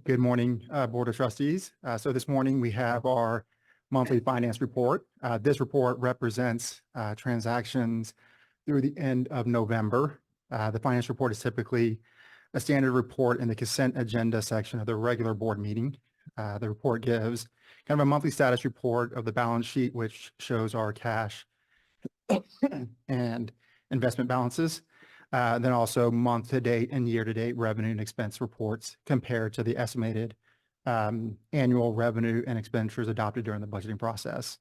Good morning, Board of Trustees. So this morning we have our monthly finance report. This report represents transactions through the end of November. The finance report is typically a standard report in the consent agenda section of the regular board meeting. The report gives kind of a monthly status report of the balance sheet, which shows our cash and investment balances. Then also month-to-date and year-to-date revenue and expense reports compared to the estimated annual revenue and expenditures adopted during the budgeting process.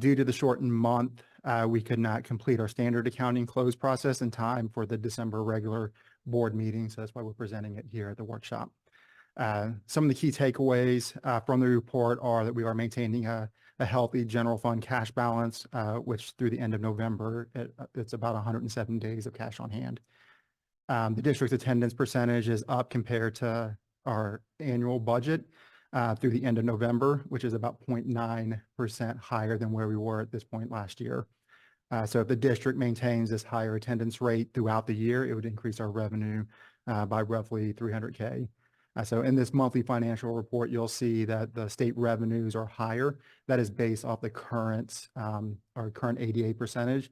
Due to the shortened month, we could not complete our standard accounting close process in time for the December regular board meeting. So that's why we're presenting it here at the workshop. Some of the key takeaways from the report are that we are maintaining a healthy general fund cash balance, which through the end of November, it's about 107 days of cash on hand. The district's attendance percentage is up compared to our annual budget through the end of November, which is about 0.9% higher than where we were at this point last year. So if the district maintains this higher attendance rate throughout the year, it would increase our revenue by roughly $300K. So in this monthly financial report, you'll see that the state revenues are higher. That is based off the current, our current ADA percentage.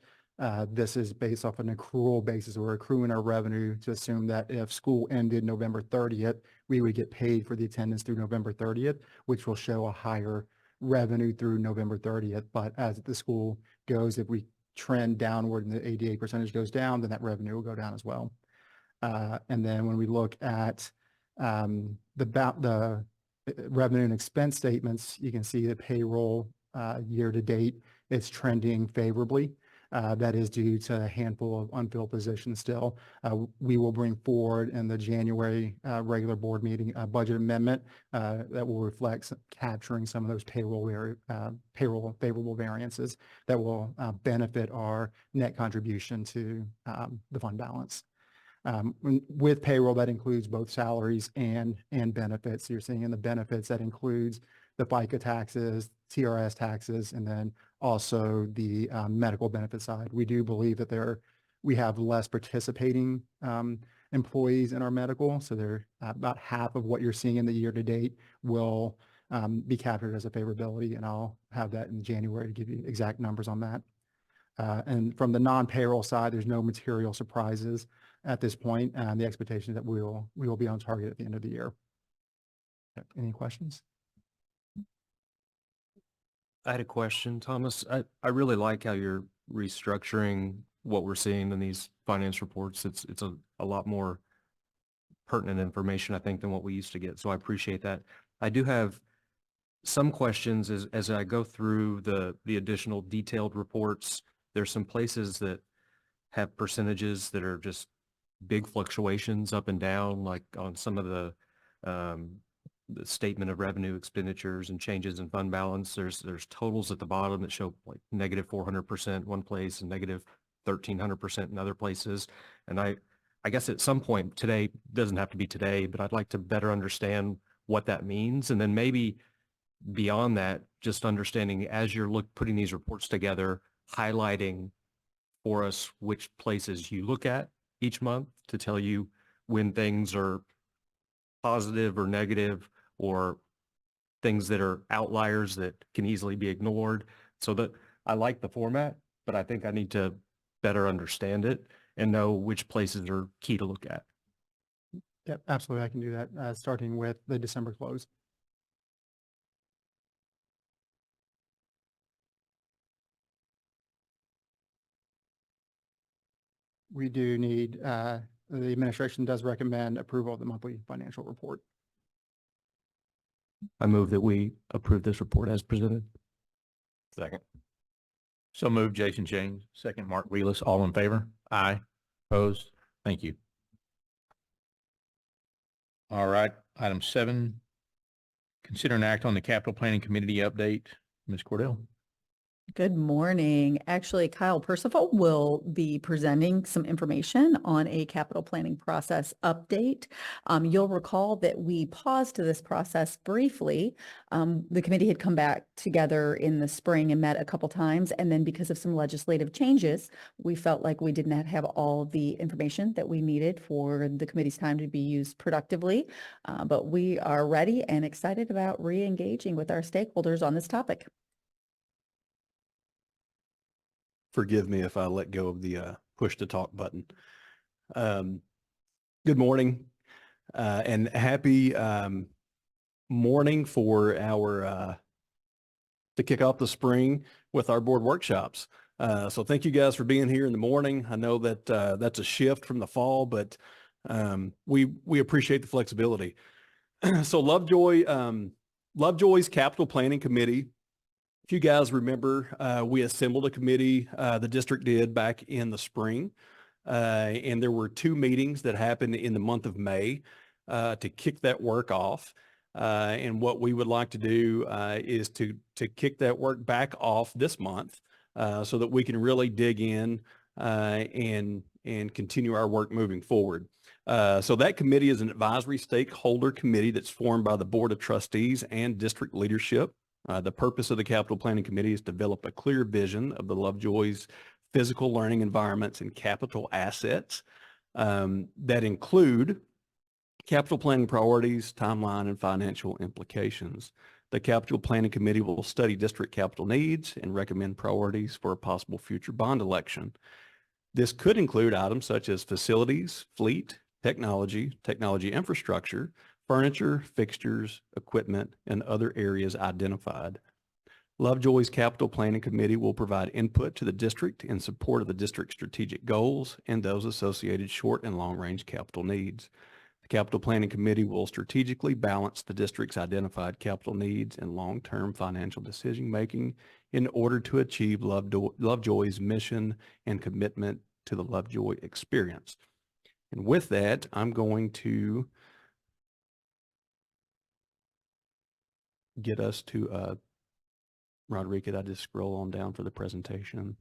This is based off an accrual basis. We're accruing our revenue to assume that if school ended November 30th, we would get paid for the attendance through November 30th, which will show a higher revenue through November 30th. But as the school goes, if we trend downward and the ADA percentage goes down, then that revenue will go down as well. And then when we look at the revenue and expense statements, you can see the payroll year to date, it's trending favorably. That is due to a handful of unfilled positions still. We will bring forward in the January regular board meeting a budget amendment that will reflect capturing some of those payroll favorable variances that will benefit our net contribution to the fund balance. With payroll, that includes both salaries and benefits. So you're seeing in the benefits that includes the FICA taxes, TRS taxes, and then also the medical benefit side. We do believe that we have less participating employees in our medical. So they're about half of what you're seeing in the year to date will be captured as a favorability. And I'll have that in January to give you exact numbers on that. And from the non-payroll side, there's no material surprises at this point, and the expectation is that we will be on target at the end of the year. Any questions? I had a question, Thomas. I really like how you're restructuring what we're seeing in these finance reports. It's a lot more pertinent information, I think, than what we used to get. So I appreciate that. I do have some questions as I go through the additional detailed reports. There's some places that have percentages that are just big fluctuations up and down, like on some of the statement of revenue expenditures and changes in fund balance. There's totals at the bottom that show like negative 400% one place and negative 1,300% in other places. And I guess at some point today, doesn't have to be today, but I'd like to better understand what that means. And then maybe beyond that, just understanding as you're putting these reports together, highlighting for us which places you look at each month to tell you when things are positive or negative or things that are outliers that can easily be ignored. So that I like the format, but I think I need to better understand it and know which places are key to look at. Yep, absolutely. I can do that, starting with the December close. We do need, the administration does recommend approval of the monthly financial report. I move that we approve this report as presented. Second. So moved, Jason James. Second, Mark Wheelis. All in favor? Aye. Opposed? Thank you. All right. Item 7, consider an act on the capital planning committee update. Ms. Cordell. Good morning. Actually, Kyle Percival will be presenting some information on a capital planning process update. You'll recall that we paused this process briefly. The committee had come back together in the spring and met a couple times, and then because of some legislative changes, we felt like we did not have all the information that we needed for the committee's time to be used productively. But we are ready and excited about re-engaging with our stakeholders on this topic. Forgive me if I let go of the push to talk button. Good morning and happy morning for our to kick off the spring with our board workshops. So thank you guys for being here in the morning. I know that that's a shift from the fall, but we appreciate the flexibility. So Lovejoy's Capital Planning Committee. If you guys remember, we assembled a committee, the district did back in the spring, and there were 2 meetings that happened in the month of May to kick that work off. And what we would like to do is to kick that work back off this month so that we can really dig in and continue our work moving forward. So that committee is an advisory stakeholder committee that's formed by the Board of Trustees and district leadership. The purpose of the Capital Planning Committee is to develop a clear vision of the Lovejoy's physical learning environments and capital assets that include capital planning priorities, timeline, and financial implications. The Capital Planning Committee will study district capital needs and recommend priorities for a possible future bond election. This could include items such as facilities, fleet, technology infrastructure, furniture, fixtures, equipment, and other areas identified. Lovejoy's Capital Planning Committee will provide input to the district in support of the district's strategic goals and those associated short and long-range capital needs. The Capital Planning Committee will strategically balance the district's identified capital needs and long-term financial decision-making in order to achieve Lovejoy's mission and commitment to the Lovejoy experience. And with that, I'm going to get us to, Roderick, could I just scroll on down for the presentation?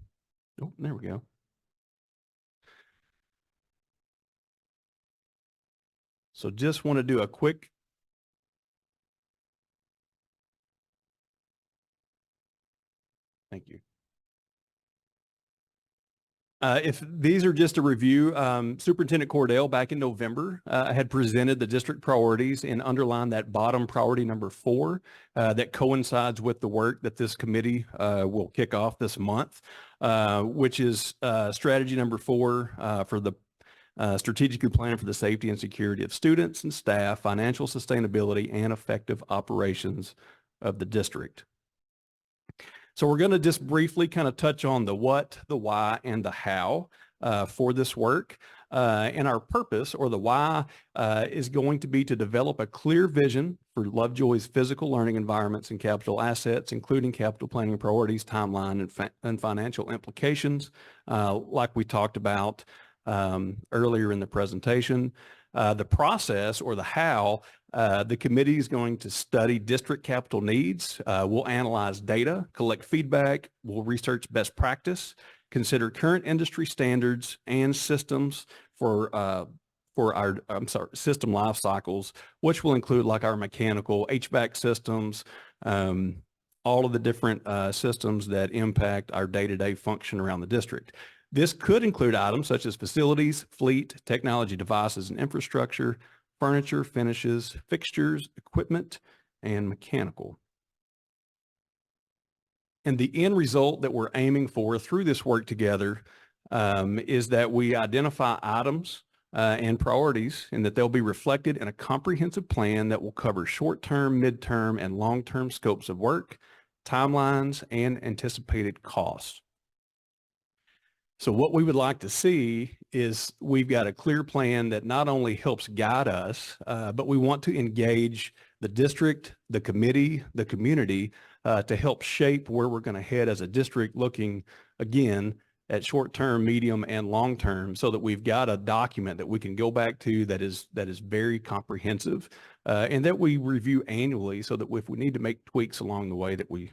Oh, there we go. So just want to do a quick. Thank you. If these are just a review, Superintendent Cordell back in November had presented the district priorities and underlined that bottom priority number 4 that coincides with the work that this committee will kick off this month, which is strategy number 4 for the strategically planning for the safety and security of students and staff, financial sustainability, and effective operations of the district. So we're going to just briefly kind of touch on the what, the why, and the how for this work. And our purpose, or the why, is going to be to develop a clear vision for Lovejoy's physical learning environments and capital assets, including capital planning priorities, timeline, and financial implications, like we talked about earlier in the presentation. The process, or the how, the committee is going to study district capital needs. We'll analyze data, collect feedback, we'll research best practice, consider current industry standards and systems for our system life cycles, which will include like our mechanical HVAC systems, all of the different systems that impact our day-to-day function around the district. This could include items such as facilities, fleet, technology devices and infrastructure, furniture, finishes, fixtures, equipment, and mechanical. And the end result that we're aiming for through this work together is that we identify items and priorities, and that they'll be reflected in a comprehensive plan that will cover short-term, mid-term, and long-term scopes of work, timelines, and anticipated costs. So what we would like to see is we've got a clear plan that not only helps guide us, but we want to engage the district, the committee, the community to help shape where we're going to head as a district, looking again at short-term, medium, and long-term, so that we've got a document that we can go back to that is very comprehensive, and that we review annually, so that if we need to make tweaks along the way, that we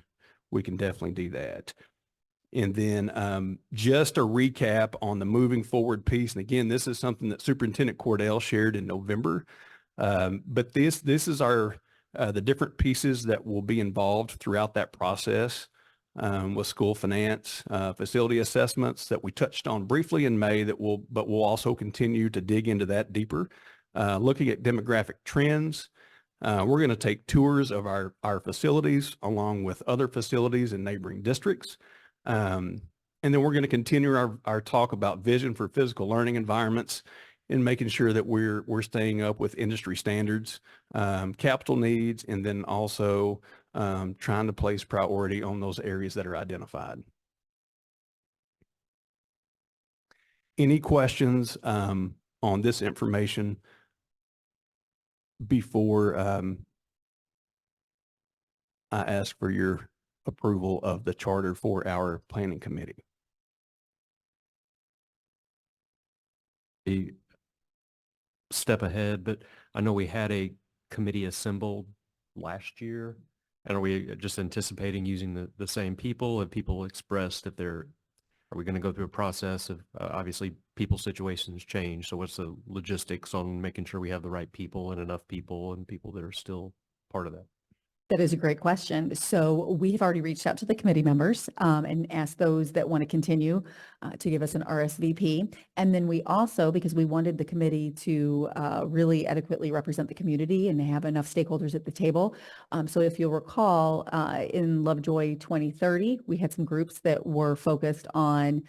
can definitely do that. And then just a recap on the moving forward piece. And again, this is something that Superintendent Cordell shared in November. But this is our the different pieces that will be involved throughout that process with school finance, facility assessments that we touched on briefly in May but we'll also continue to dig into that deeper. Looking at demographic trends, we're going to take tours of our facilities along with other facilities in neighboring districts. And then we're going to continue our talk about vision for physical learning environments and making sure that we're staying up with industry standards, capital needs, and then also trying to place priority on those areas that are identified. Any questions on this information before I ask for your approval of the charter for our planning committee? A step ahead, but I know we had a committee assembled last year. And are we just anticipating using the same people? Have people expressed that are we going to go through a process of, obviously people's situations change. So what's the logistics on making sure we have the right people and enough people and people that are still part of that? That is a great question. So we have already reached out to the committee members and asked those that want to continue to give us an RSVP. And then we also, because we wanted the committee to really adequately represent the community and have enough stakeholders at the table. So if you'll recall, in Lovejoy 2030, we had some groups that were focused on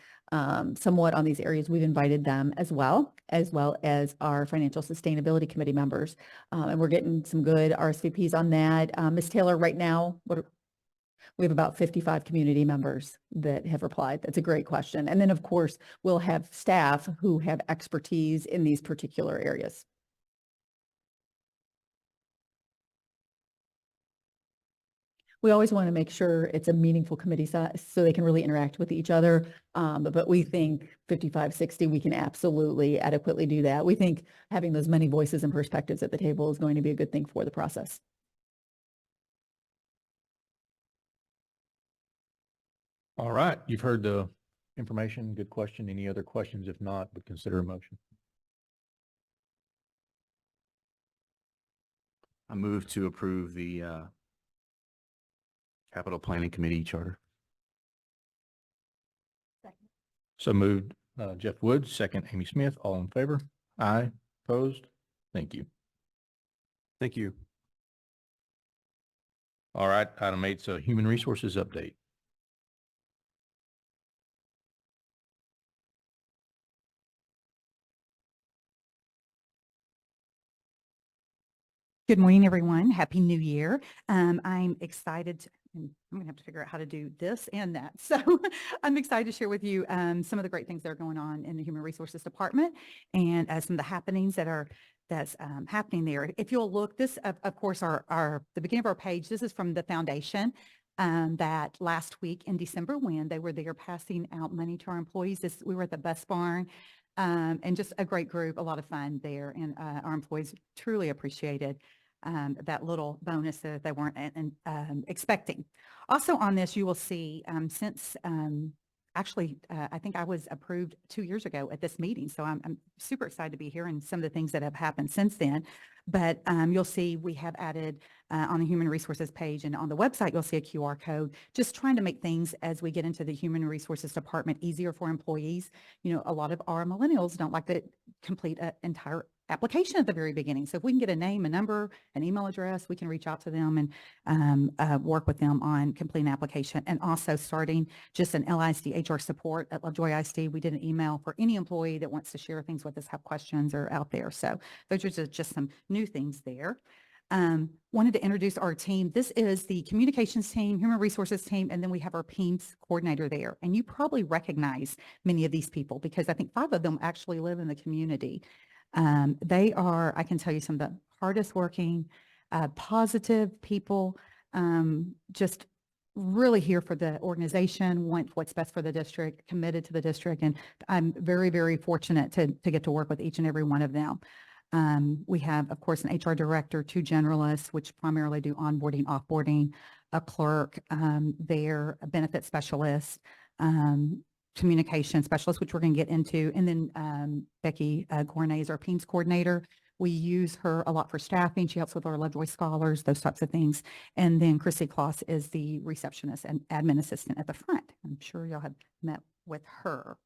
somewhat on these areas. We've invited them as well as our financial sustainability committee members. And we're getting some good RSVPs on that. Ms. Taylor, right now, we have about 55 community members that have replied. That's a great question. And then, of course, we'll have staff who have expertise in these particular areas. We always want to make sure it's a meaningful committee size so they can really interact with each other. But we think 55, 60, we can absolutely adequately do that. We think having those many voices and perspectives at the table is going to be a good thing for the process. All right, you've heard the information. Good question. Any other questions? If not, would consider a motion. I move to approve the Capital Planning Committee charter. So moved, Jeff Woods, second, Amy Smith. All in favor? Aye. Opposed? Thank you. Thank you. All right, item 8, so human resources update. Good morning, everyone. Happy New Year. I'm excited and I'm going to have to figure out how to do this and that. So I'm excited to share with you some of the great things that are going on in the Human Resources Department and some of the happenings that's happening there. If you'll look, this, of course, the beginning of our page, this is from the foundation that last week in December when they were there passing out money to our employees. We were at the bus barn. And just a great group, a lot of fun there, and our employees truly appreciated that little bonus that they weren't expecting. Also on this, you will see since actually, I think I was approved 2 years ago at this meeting, so I'm super excited to be here and some of the things that have happened since then. But you'll see we have added on the Human Resources page and on the website, you'll see a QR code, just trying to make things as we get into the Human Resources Department easier for employees. You know, a lot of our millennials don't like to complete an entire application at the very beginning. So if we can get a name, a number, an email address, we can reach out to them and work with them on completing an application. And also starting just an LISD HR support at Lovejoy ISD. We did an email for any employee that wants to share things with us, have questions or out there. So those are just some new things there. Wanted to introduce our team. This is the communications team, human resources team, and then we have our PEAMS coordinator there. And you probably recognize many of these people because I think 5 of them actually live in the community. They are, I can tell you, some of the hardest working, positive people, just really here for the organization, want what's best for the district, committed to the district. And I'm very, very fortunate to get to work with each and every one of them. We have, of course, an HR director, 2 generalists, which primarily do onboarding, offboarding, a clerk there, a benefit specialist, communication specialist, which we're going to get into. And then Becky Gournay is our PEAMS coordinator. We use her a lot for staffing. She helps with our Lovejoy scholars, those types of things. And then Chrissy Kloss is the receptionist and admin assistant at the front. I'm sure y'all have met with her.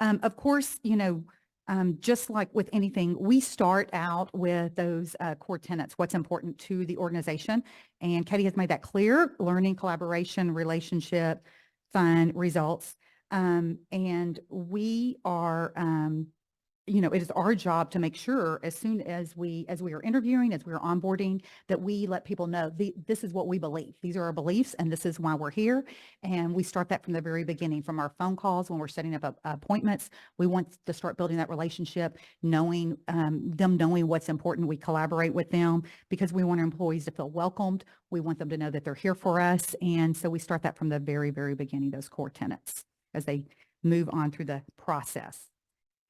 Of course, just like with anything, we start out with those core tenets, what's important to the organization. And Katie has made that clear: learning, collaboration, relationship, fun, results. And we are, it is our job to make sure as soon as we are interviewing, as we are onboarding, that we let people know this is what we believe. These are our beliefs and this is why we're here. And we start that from the very beginning, from our phone calls when we're setting up appointments. We want to start building that relationship, knowing them knowing what's important. We collaborate with them because we want our employees to feel welcomed. We want them to know that they're here for us. And so we start that from the very, very beginning, those core tenets, as they move on through the process.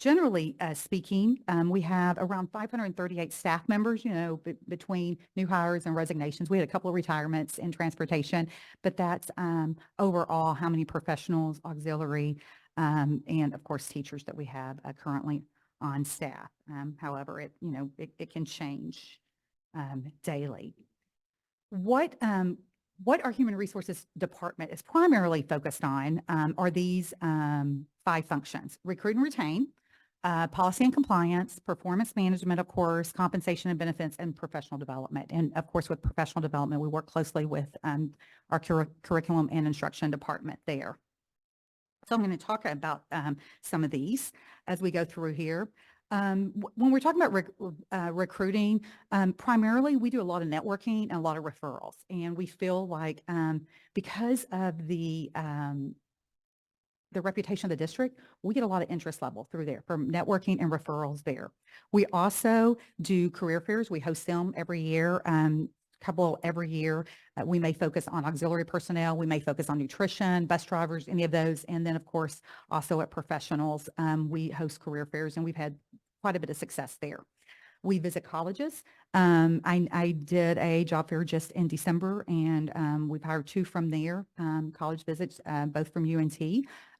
Generally speaking, we have around 538 staff members, between new hires and resignations. We had a couple of retirements in transportation, but that's overall how many professionals, auxiliary, and of course, teachers that we have currently on staff. However, it can change daily. What our Human Resources Department is primarily focused on are these 5 functions: recruit and retain, policy and compliance, performance management, of course, compensation and benefits, and professional development. And of course, with professional development, we work closely with our curriculum and instruction department there. So I'm going to talk about some of these as we go through here. When we're talking about recruiting, primarily we do a lot of networking and a lot of referrals. And we feel like because of the reputation of the district, we get a lot of interest level through there from networking and referrals there. We also do career fairs. We host them every year. Couple every year. We may focus on auxiliary personnel. We may focus on nutrition, bus drivers, any of those. And then, of course, also at professionals, we host career fairs, and we've had quite a bit of success there. We visit colleges. I did a job fair just in December, and we've hired 2 from there, college visits, both from UNT,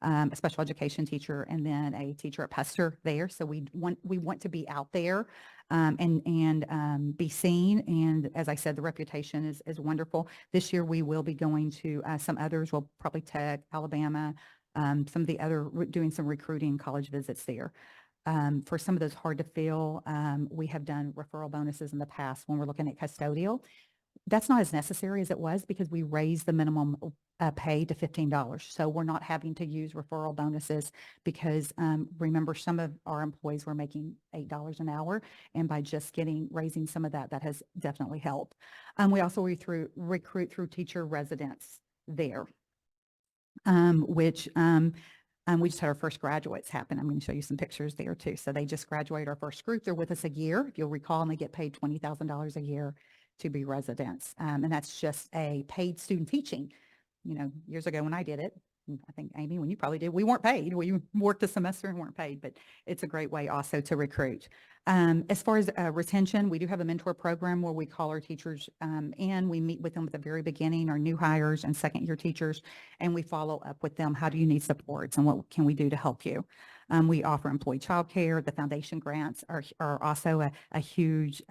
a special education teacher, and then a teacher at Pester there. So we want to be out there and be seen. And as I said, the reputation is wonderful. This year we will be going to some others. We'll probably Tech, Alabama, some of the other, doing some recruiting college visits there. For some of those hard to fill, we have done referral bonuses in the past when we're looking at custodial. That's not as necessary as it was because we raised the minimum pay to $15. So we're not having to use referral bonuses because remember, some of our employees were making $8 an hour. And by just raising some of that has definitely helped. We also recruit through teacher residence there, which we just had our first graduates happen. I'm going to show you some pictures there too. So they just graduated our first group. They're with us a year, if you'll recall, and they get paid $20,000 a year to be residents. And that's just a paid student teaching. Years ago when I did it, I think, Amy, when you probably did, we weren't paid. We worked a semester and weren't paid, but it's a great way also to recruit. As far as retention, we do have a mentor program where we call our teachers and we meet with them at the very beginning, our new hires and second-year teachers, and we follow up with them. How do you need supports and what can we do to help you? We offer employee child care. The foundation grants are also a huge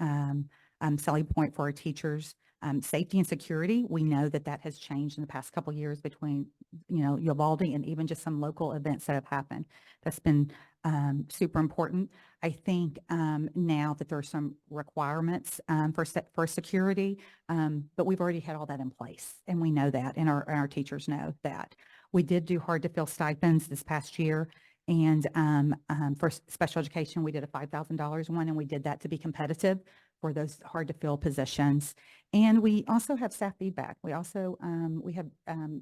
selling point for our teachers. Safety and security, we know that has changed in the past couple of years between, Uvalde and even just some local events that have happened. That's been super important. I think now that there are some requirements for security, but we've already had all that in place, and we know that, and our teachers know that. We did do hard to fill stipends this past year. And for special education, we did a $5,000 one, and we did that to be competitive for those hard to fill positions. And we also have staff feedback. We also, we have,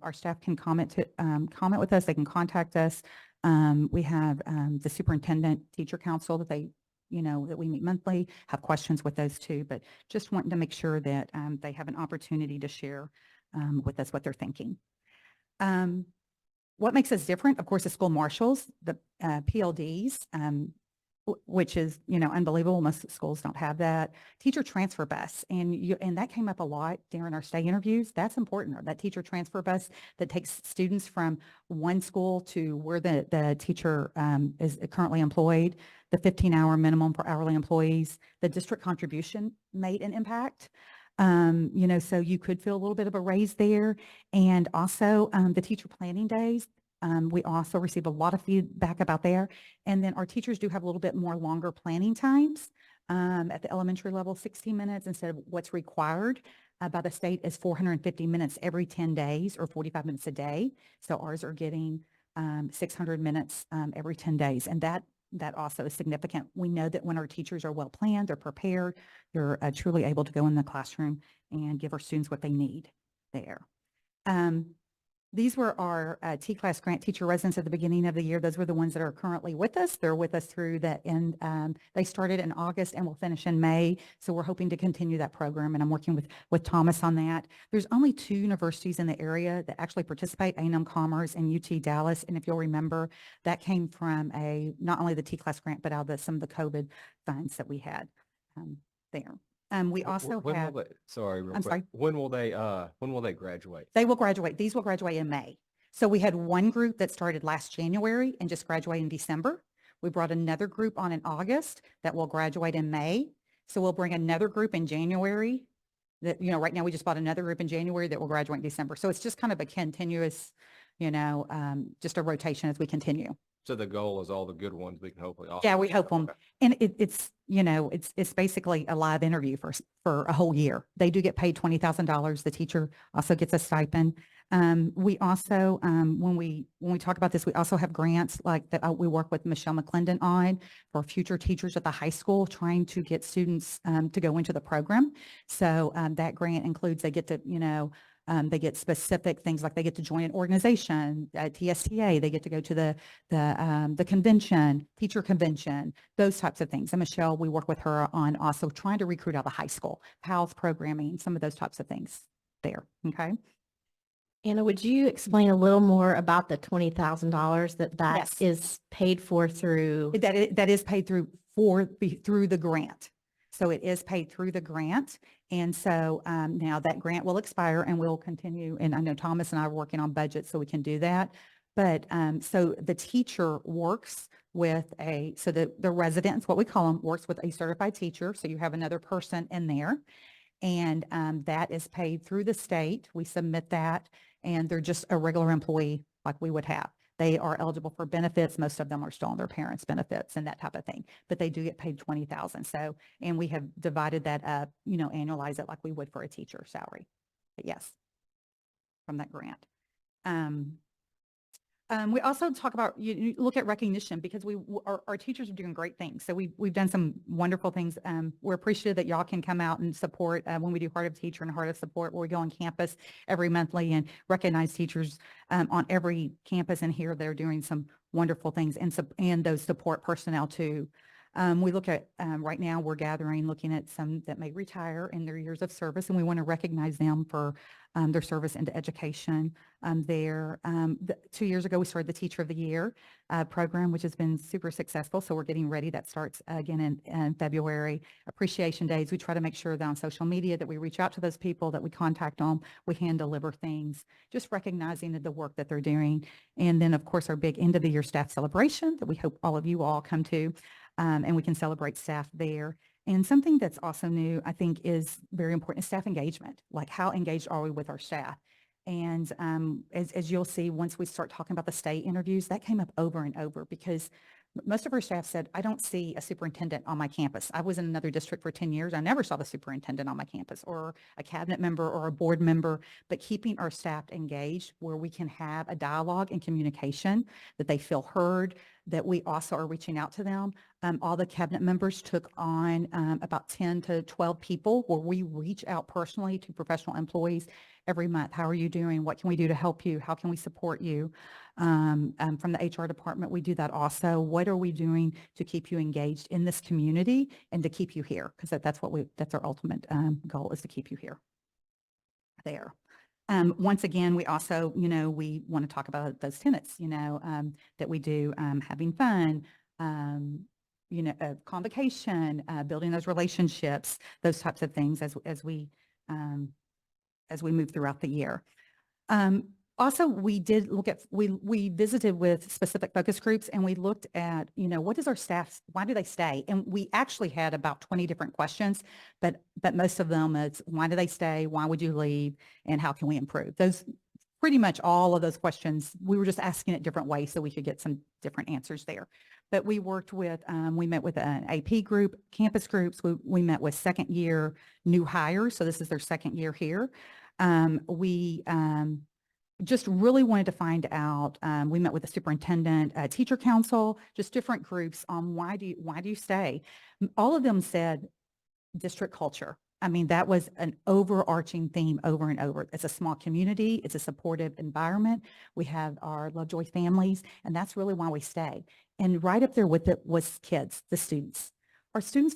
our staff can comment with us. They can contact us. We have the superintendent teacher council that they, that we meet monthly, have questions with those too, but just wanting to make sure that they have an opportunity to share with us what they're thinking. What makes us different, of course, the school marshals, the PLDs, which is, you know, unbelievable. Most schools don't have that. Teacher transfer bus. And that came up a lot during our state interviews. That's important. That teacher transfer bus that takes students from one school to where the teacher is currently employed, the 15-hour minimum for hourly employees, the district contribution made an impact. You know, so you could feel a little bit of a raise there. And also the teacher planning days. We also receive a lot of feedback about there. And then our teachers do have a little bit more longer planning times. At the elementary level, 60 minutes instead of what's required by the state is 450 minutes every 10 days or 45 minutes a day. So ours are getting 600 minutes every 10 days. And that also is significant. We know that when our teachers are well planned, they're prepared, they're truly able to go in the classroom and give our students what they need there. These were our T-class grant teacher residents at the beginning of the year. Those were the ones that are currently with us. They're with us through the end. They started in August and will finish in May. So we're hoping to continue that program, and I'm working with Thomas on that. There's only 2 universities in the area that actually participate, A&M Commerce and UT Dallas. And if you'll remember, that came from not only the T-class grant, but out of some of the COVID funds that we had there. We also When have. will they, sorry, real I'm quick. sorry. When will they graduate? They will graduate. These will graduate in May. So we had one group that started last January and just graduated in December. We brought another group on in August that will graduate in May. So we'll bring another group in January that, you know, right now we just bought another group in January that will graduate in December. So it's just kind of a continuous, you know, just a rotation as we continue. So the goal is all the good ones we can hopefully offer. Yeah, we hope them. Okay. And it's, you know, it's basically a live interview for a whole year. They do get paid $20,000. The teacher also gets a stipend. We also, when we talk about this, we also have grants like that we work with Michelle McClendon on for future teachers at the high school, trying to get students to go into the program. So that grant includes, they get to, you know, they get specific things like they get to join an organization, TSTA, they get to go to the convention, teacher convention, those types of things. And Michelle, we work with her on also trying to recruit out of the high school, PALS programming, some of those types of things there. Okay. Anna, would you explain a little more about the $20,000 that Yes. is paid for through? That is paid through the grant. So it is paid through the grant. And so now that grant will expire and we'll continue. And I know Thomas and I are working on budgets so we can do that. But so the teacher works with the resident, what we call them, works with a certified teacher. So you have another person in there. And that is paid through the state. We submit that and they're just a regular employee like we would have. They are eligible for benefits. Most of them are still on their parents' benefits and that type of thing, but they do get paid $20,000. So, and we have divided that up, you know, annualize it like we would for a teacher salary. But yes, from that grant. We also talk about, you look at recognition because our teachers are doing great things. So we've done some wonderful things. We're appreciative that y'all can come out and support when we do Heart of Teacher and Heart of Support, where we go on campus every monthly and recognize teachers on every campus. And here they're doing some wonderful things and those support personnel too. We look at, right now we're looking at some that may retire in their years of service, and we want to recognize them for their service into education. 2 years ago, we started the Teacher of the Year program, which has been super successful. So we're getting ready. That starts again in February. Appreciation Days, we try to make sure that on social media that we reach out to those people, that we contact them, we hand deliver things, just recognizing the work that they're doing. And then, of course, our big end of the year staff celebration that we hope all of you all come to. And we can celebrate staff there. And something that's also new, I think, is very important is staff engagement. Like, how engaged are we with our staff? And as you'll see, once we start talking about the state interviews, that came up over and over because most of our staff said, I don't see a superintendent on my campus. I was in another district for 10 years. I never saw the superintendent on my campus or a cabinet member or a board member, but keeping our staff engaged where we can have a dialogue and communication, that they feel heard, that we also are reaching out to them. All the cabinet members took on about 10 to 12 people where we reach out personally to professional employees every month. How are you doing? What can we do to help you? How can we support you? From the HR department, we do that also. What are we doing to keep you engaged in this community and to keep you here? Because that's our ultimate goal, is to keep you here. There. Once again, we also, we want to talk about those tenets, that we do, having fun, convocation, building those relationships, those types of things as we move throughout the year. Also, we did look at, we visited with specific focus groups and we looked at, what does our staff, why do they stay? And we actually had about 20 different questions, but most of them is why do they stay? Why would you leave? And how can we improve? Those pretty much all of those questions, we were just asking it different ways so we could get some different answers there. But we worked with, we met with an AP group, campus groups. We met with second year new hires. So this is their second year here. We just really wanted to find out, we met with the superintendent, teacher council, just different groups on why do you stay? All of them said district culture. I mean, that was an overarching theme over and over. It's a small community. It's a supportive environment. We have our Lovejoy families, and that's really why we stay. And right up there with it was kids, the students. Our students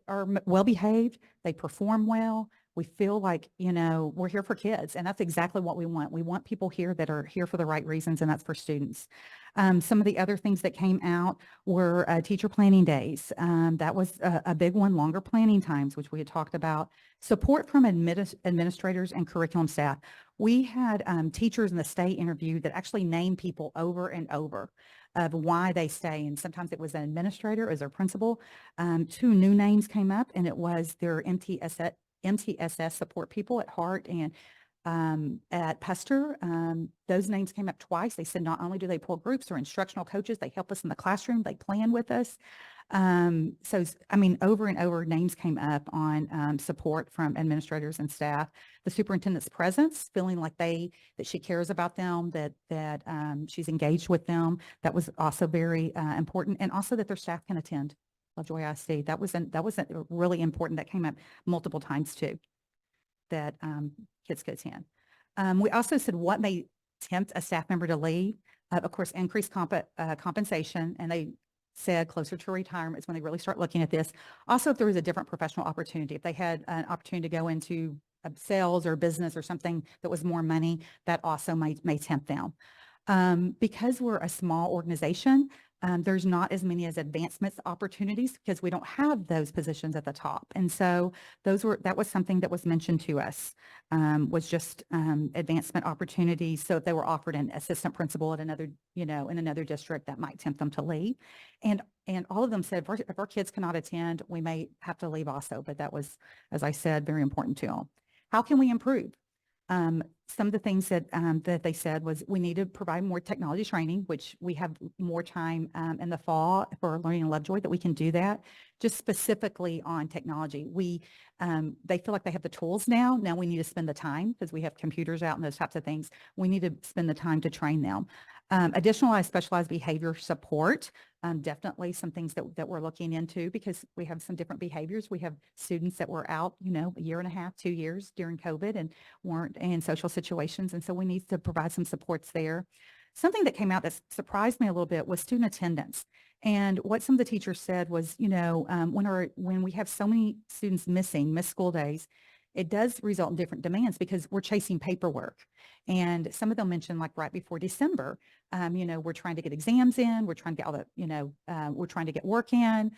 are well-behaved. They perform well. We feel like, we're here for kids, and that's exactly what we want. We want people here that are here for the right reasons, and that's for students. Some of the other things that came out were teacher planning days. That was a big one, longer planning times, which we had talked about. Support from administrators and curriculum staff. We had teachers in the state interview that actually named people over and over of why they stay. And sometimes it was an administrator, as their principal. 2 new names came up, and it was their MTSS support people at Hart and at Pester. Those names came up twice. They said not only do they pull groups or instructional coaches, they help us in the classroom, they plan with us. So, I mean, over and over names came up on support from administrators and staff. The superintendent's presence, feeling like that she cares about them, that she's engaged with them. That was also very important. And also that their staff can attend Lovejoy ISD. That was really important. That came up multiple times too, that kids could attend. We also said what may tempt a staff member to leave. Of course, increased compensation, and they said closer to retirement is when they really start looking at this. Also, if there was a different professional opportunity, if they had an opportunity to go into sales or business or something that was more money, that also may tempt them. Because we're a small organization, there's not as many as advancements opportunities because we don't have those positions at the top. And so that was something that was mentioned to us, was just advancement opportunities. So if they were offered an assistant principal at another, in another district, that might tempt them to leave. And all of them said, if our kids cannot attend, we may have to leave also. But that was, as I said, very important to them. How can we improve? Some of the things that they said was we need to provide more technology training, which we have more time in the fall for Learning in Lovejoy that we can do that, just specifically on technology. They feel like they have the tools now. Now we need to spend the time because we have computers out and those types of things. We need to spend the time to train them. Additional specialized behavior support, definitely some things that we're looking into because we have some different behaviors. We have students that were out, a year and a half, 2 years during COVID and weren't in social situations. And so we need to provide some supports there. Something that came out that surprised me a little bit was student attendance. And what some of the teachers said was, when we have so many students missed school days, it does result in different demands because we're chasing paperwork. And some of them mentioned like right before December, we're trying to get exams in, we're trying to get all the, we're trying to get work in,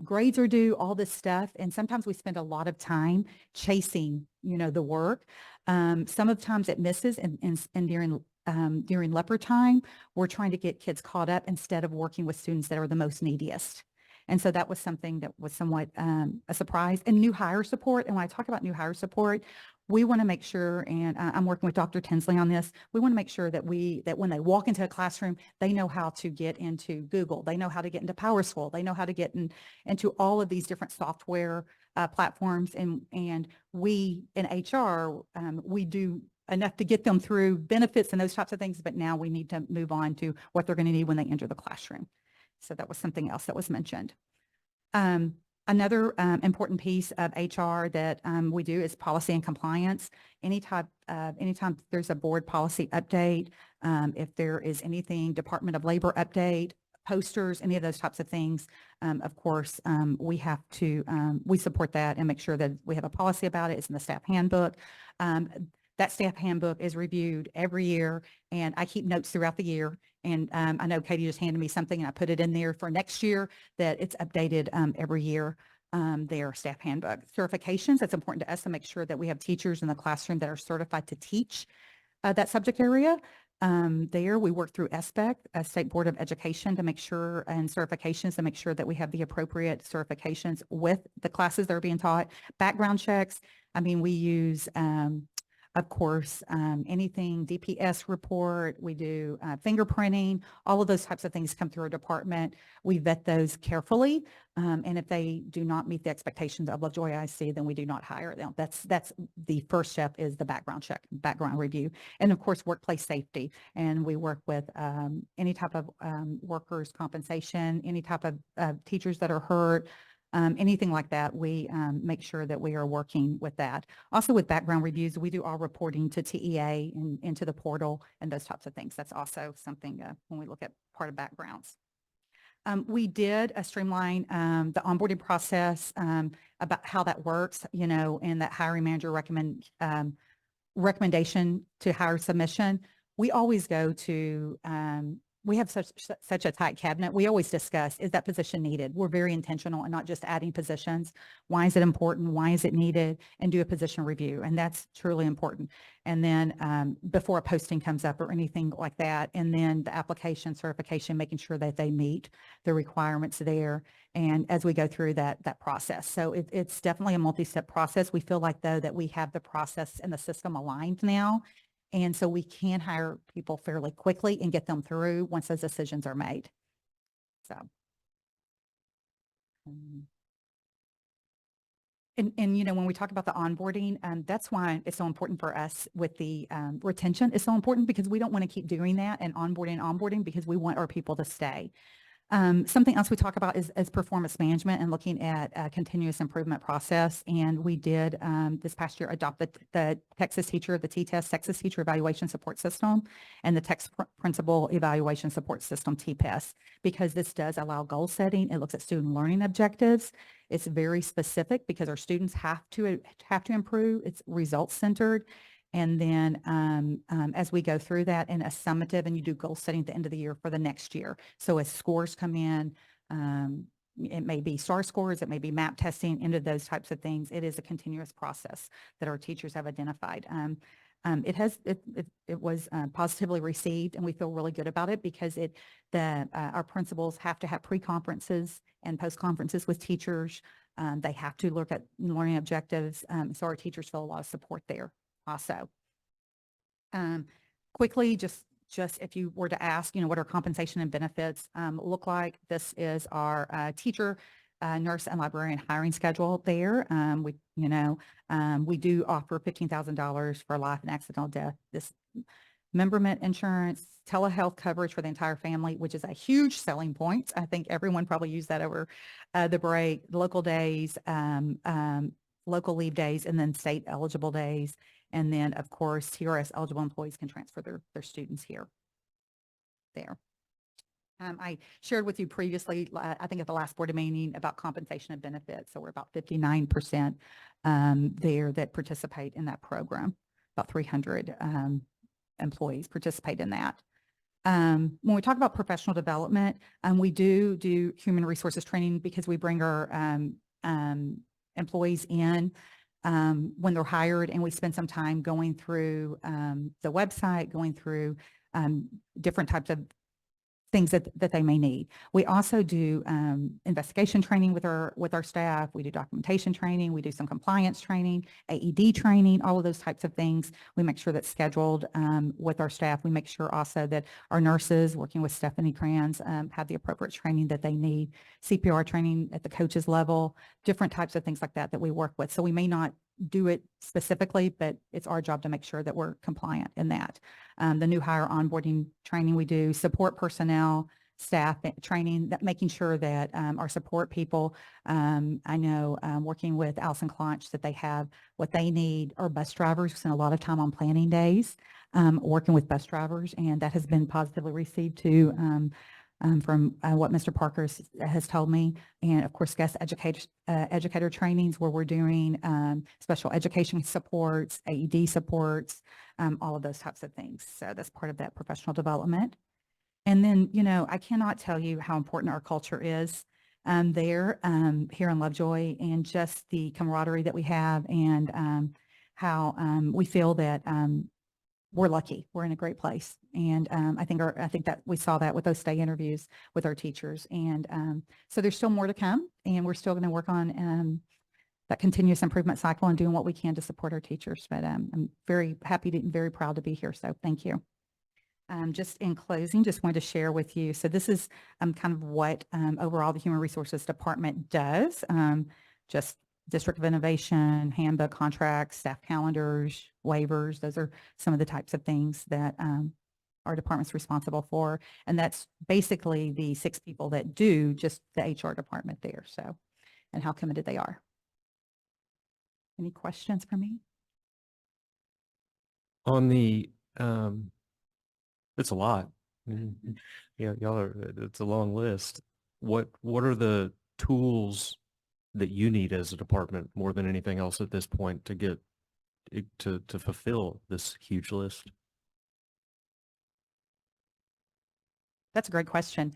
grades are due, all this stuff. And sometimes we spend a lot of time chasing, the work. Some of the times it misses and during leopard time, we're trying to get kids caught up instead of working with students that are the most neediest. And so that was something that was somewhat a surprise. And new hire support. And when I talk about new hire support, we want to make sure, and I'm working with Dr. Tinsley on this, we want to make sure that when they walk into a classroom, they know how to get into Google. They know how to get into PowerSchool. They know how to get into all of these different software platforms. And we in HR, we do enough to get them through benefits and those types of things. But now we need to move on to what they're going to need when they enter the classroom. So that was something else that was mentioned. Another important piece of HR that we do is policy and compliance. Anytime there's a board policy update, if there is anything, Department of Labor update, posters, any of those types of things, of course, we have to, we support that and make sure that we have a policy about it. It's in the staff handbook. That staff handbook is reviewed every year, and I keep notes throughout the year. And I know Katie just handed me something, and I put it in there for next year that it's updated every year. Their staff handbook certifications. It's important to us to make sure that we have teachers in the classroom that are certified to teach that subject area. There, we work through SBEC, State Board of Education, to make sure, and certifications to make sure that we have the appropriate certifications with the classes that are being taught. Background checks. I mean, we use, of course, anything DPS report. We do fingerprinting. All of those types of things come through our department. We vet those carefully. And if they do not meet the expectations of Lovejoy ISD, then we do not hire them. That's the first step, is the background check, background review. And of course, workplace safety. And we work with any type of workers' compensation, any type of teachers that are hurt, anything like that. We make sure that we are working with that. Also with background reviews, we do all reporting to TEA and into the portal and those types of things. That's also something when we look at part of backgrounds. We did streamline the onboarding process about how that works, you know, and that hiring manager recommendation to hire submission. We always go to, we have such a tight cabinet. We always discuss, is that position needed? We're very intentional and not just adding positions. Why is it important? Why is it needed? And do a position review. And that's truly important. And then before a posting comes up or anything like that, and then the application certification, making sure that they meet the requirements there. And as we go through that process. So it's definitely a multi-step process. We feel like, though, that we have the process and the system aligned now. And so we can hire people fairly quickly and get them through once those decisions are made. So. And, you know, when we talk about the onboarding, that's why it's so important for us with the retention is so important, because we don't want to keep doing that and onboarding because we want our people to stay. Something else we talk about is performance management and looking at a continuous improvement process. And we did this past year adopt the Texas Teacher, the T-Test, Texas Teacher Evaluation Support System, and the Texas Principal Evaluation Support System, TPES, because this does allow goal setting. It looks at student learning objectives. It's very specific because our students have to improve. It's results centered. And then as we go through that in a summative, and you do goal setting at the end of the year for the next year. So as scores come in, it may be STAR scores, it may be MAP testing, into those types of things. It is a continuous process that our teachers have identified. It was positively received, and we feel really good about it because our principals have to have pre-conferences and post-conferences with teachers. They have to look at learning objectives. So our teachers feel a lot of support there. Also, quickly, just if you were to ask, you know, what our compensation and benefits look like, this is our teacher, nurse, and librarian hiring schedule there. We do offer $15,000 for life and accidental death, this memberment insurance, telehealth coverage for the entire family, which is a huge selling point. I think everyone probably used that over the break, local days, local leave days, and then state eligible days. And then, of course, TRS eligible employees can transfer their students here. There. I shared with you previously, I think at the last board meeting, about compensation and benefits. So we're about 59% there that participate in that program. About 300 employees participate in that. When we talk about professional development, we do human resources training because we bring our employees in when they're hired, and we spend some time going through the website, going through different types of things that they may need. We also do investigation training with our staff. We do documentation training. We do some compliance training, AED training, all of those types of things. We make sure that's scheduled with our staff. We make sure also that our nurses, working with Stephanie Kranz, have the appropriate training that they need, CPR training at the coaches level, different types of things like that we work with. So we may not do it specifically, but it's our job to make sure that we're compliant in that. The new hire onboarding training we do, support personnel, staff training, making sure that our support people, I know working with Allison Claunch, that they have what they need. Our bus drivers, we spend a lot of time on planning days working with bus drivers, and that has been positively received too. from what Mr. Parker has told me. And of course, guest educator trainings where we're doing special education supports, AED supports, all of those types of things. So that's part of that professional development. And then, I cannot tell you how important our culture is here in Lovejoy, and just the camaraderie that we have, and how we feel that we're lucky. We're in a great place. And I think that we saw that with those stay interviews with our teachers. And so there's still more to come, and we're still going to work on that continuous improvement cycle and doing what we can to support our teachers. But I'm very happy and very proud to be here. So thank you. Just in closing, just wanted to share with you. So this is kind of what overall the Human Resources Department does. Just District of Innovation, handbook, contracts, staff calendars, waivers. Those are some of the types of things that our department's responsible for. And that's basically the 6 people that do just the HR department there. So, and how committed they are. Any questions for me? On the, it's a lot. Yeah, it's a long list. What are the tools that you need as a department more than anything else at this point to get to fulfill this huge list? That's a great question.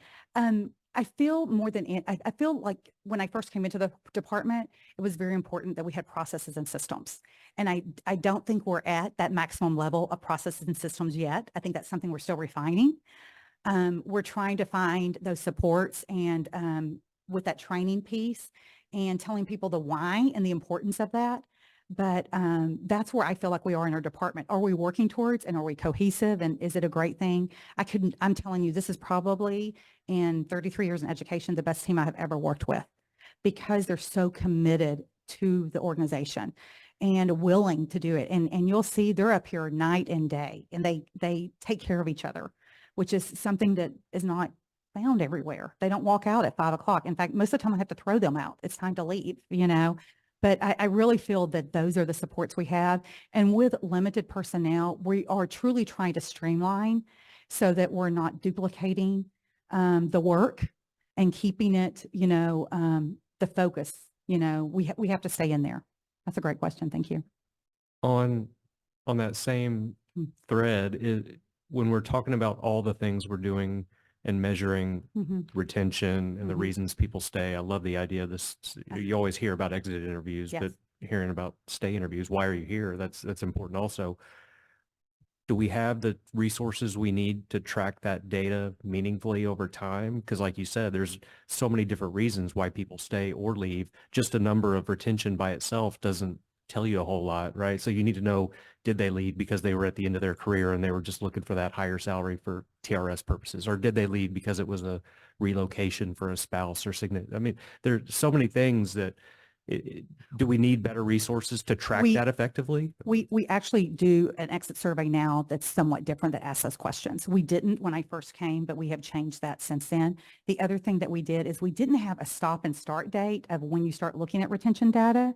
I feel more than, I feel like when I first came into the department, it was very important that we had processes and systems. And I don't think we're at that maximum level of processes and systems yet. I think that's something we're still refining. We're trying to find those supports, and with that training piece and telling people the why and the importance of that. But that's where I feel like we are in our department. Are we working towards, and are we cohesive, and is it a great thing? I'm telling you, this is probably, in 33 years in education, the best team I have ever worked with, because they're so committed to the organization and willing to do it. And you'll see they're up here night and day, and they take care of each other, which is something that is not found everywhere. They don't walk out at 5 o'clock. In fact, most of the time I have to throw them out. It's time to leave, But I really feel that those are the supports we have. And with limited personnel, we are truly trying to streamline so that we're not duplicating the work and keeping it, the focus. We have to stay in there. That's a great question. Thank you. On that same thread, when we're talking about all the things we're doing and measuring retention and the reasons people stay. I love the idea of this. You always hear about exit interviews, Yes. but hearing about stay interviews, why are you here? That's important also. Do we have the resources we need to track that data meaningfully over time? Because like you said, there's so many different reasons why people stay or leave. Just a number of retention by itself doesn't tell you a whole lot, right? So you need to know, did they leave because they were at the end of their career and they were just looking for that higher salary for TRS purposes? Or did they leave because it was a relocation for a spouse or significant? I mean, there's so many things that, do we need better resources to track that effectively? We actually do an exit survey now that's somewhat different, that asks those questions. We didn't when I first came, but we have changed that since then. The other thing that we did is we didn't have a stop and start date of when you start looking at retention data.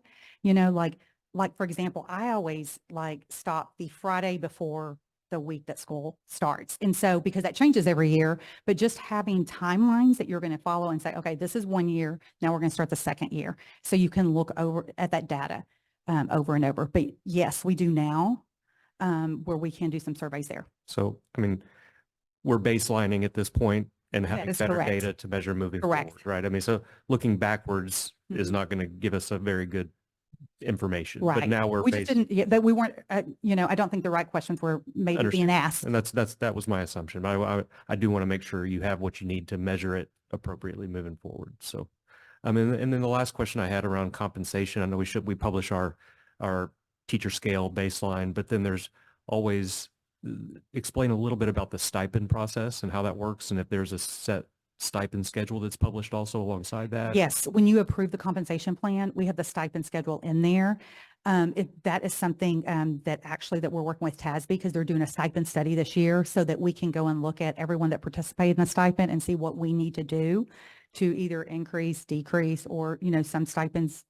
Like for example, I always stop the Friday before the week that school starts. And so, because that changes every year, but just having timelines that you're going to follow and say, okay, this is 1 year. Now we're going to start the second year. So you can look over at that data over and over. But yes, we do now where we can do some surveys there. So, I mean, we're baselining at this point and having better correct. data to measure moving Correct. forward, right? I mean, so looking backwards is not going to give us a very good information. Right. But now we just didn't, but we weren't, I don't think the right questions were maybe being asked. And that was my assumption. But I do want to make sure you have what you need to measure it appropriately moving forward. So, and then the last question I had around compensation, I know we publish our teacher scale baseline, but then there's always explain a little bit about the stipend process and how that works, and if there's a set stipend schedule that's published also alongside that? Yes, when you approve the compensation plan, we have the stipend schedule in there. That is something that we're working with TASB, because they're doing a stipend study this year, so that we can go and look at everyone that participated in the stipend and see what we need to do to either increase, decrease, or, some stipends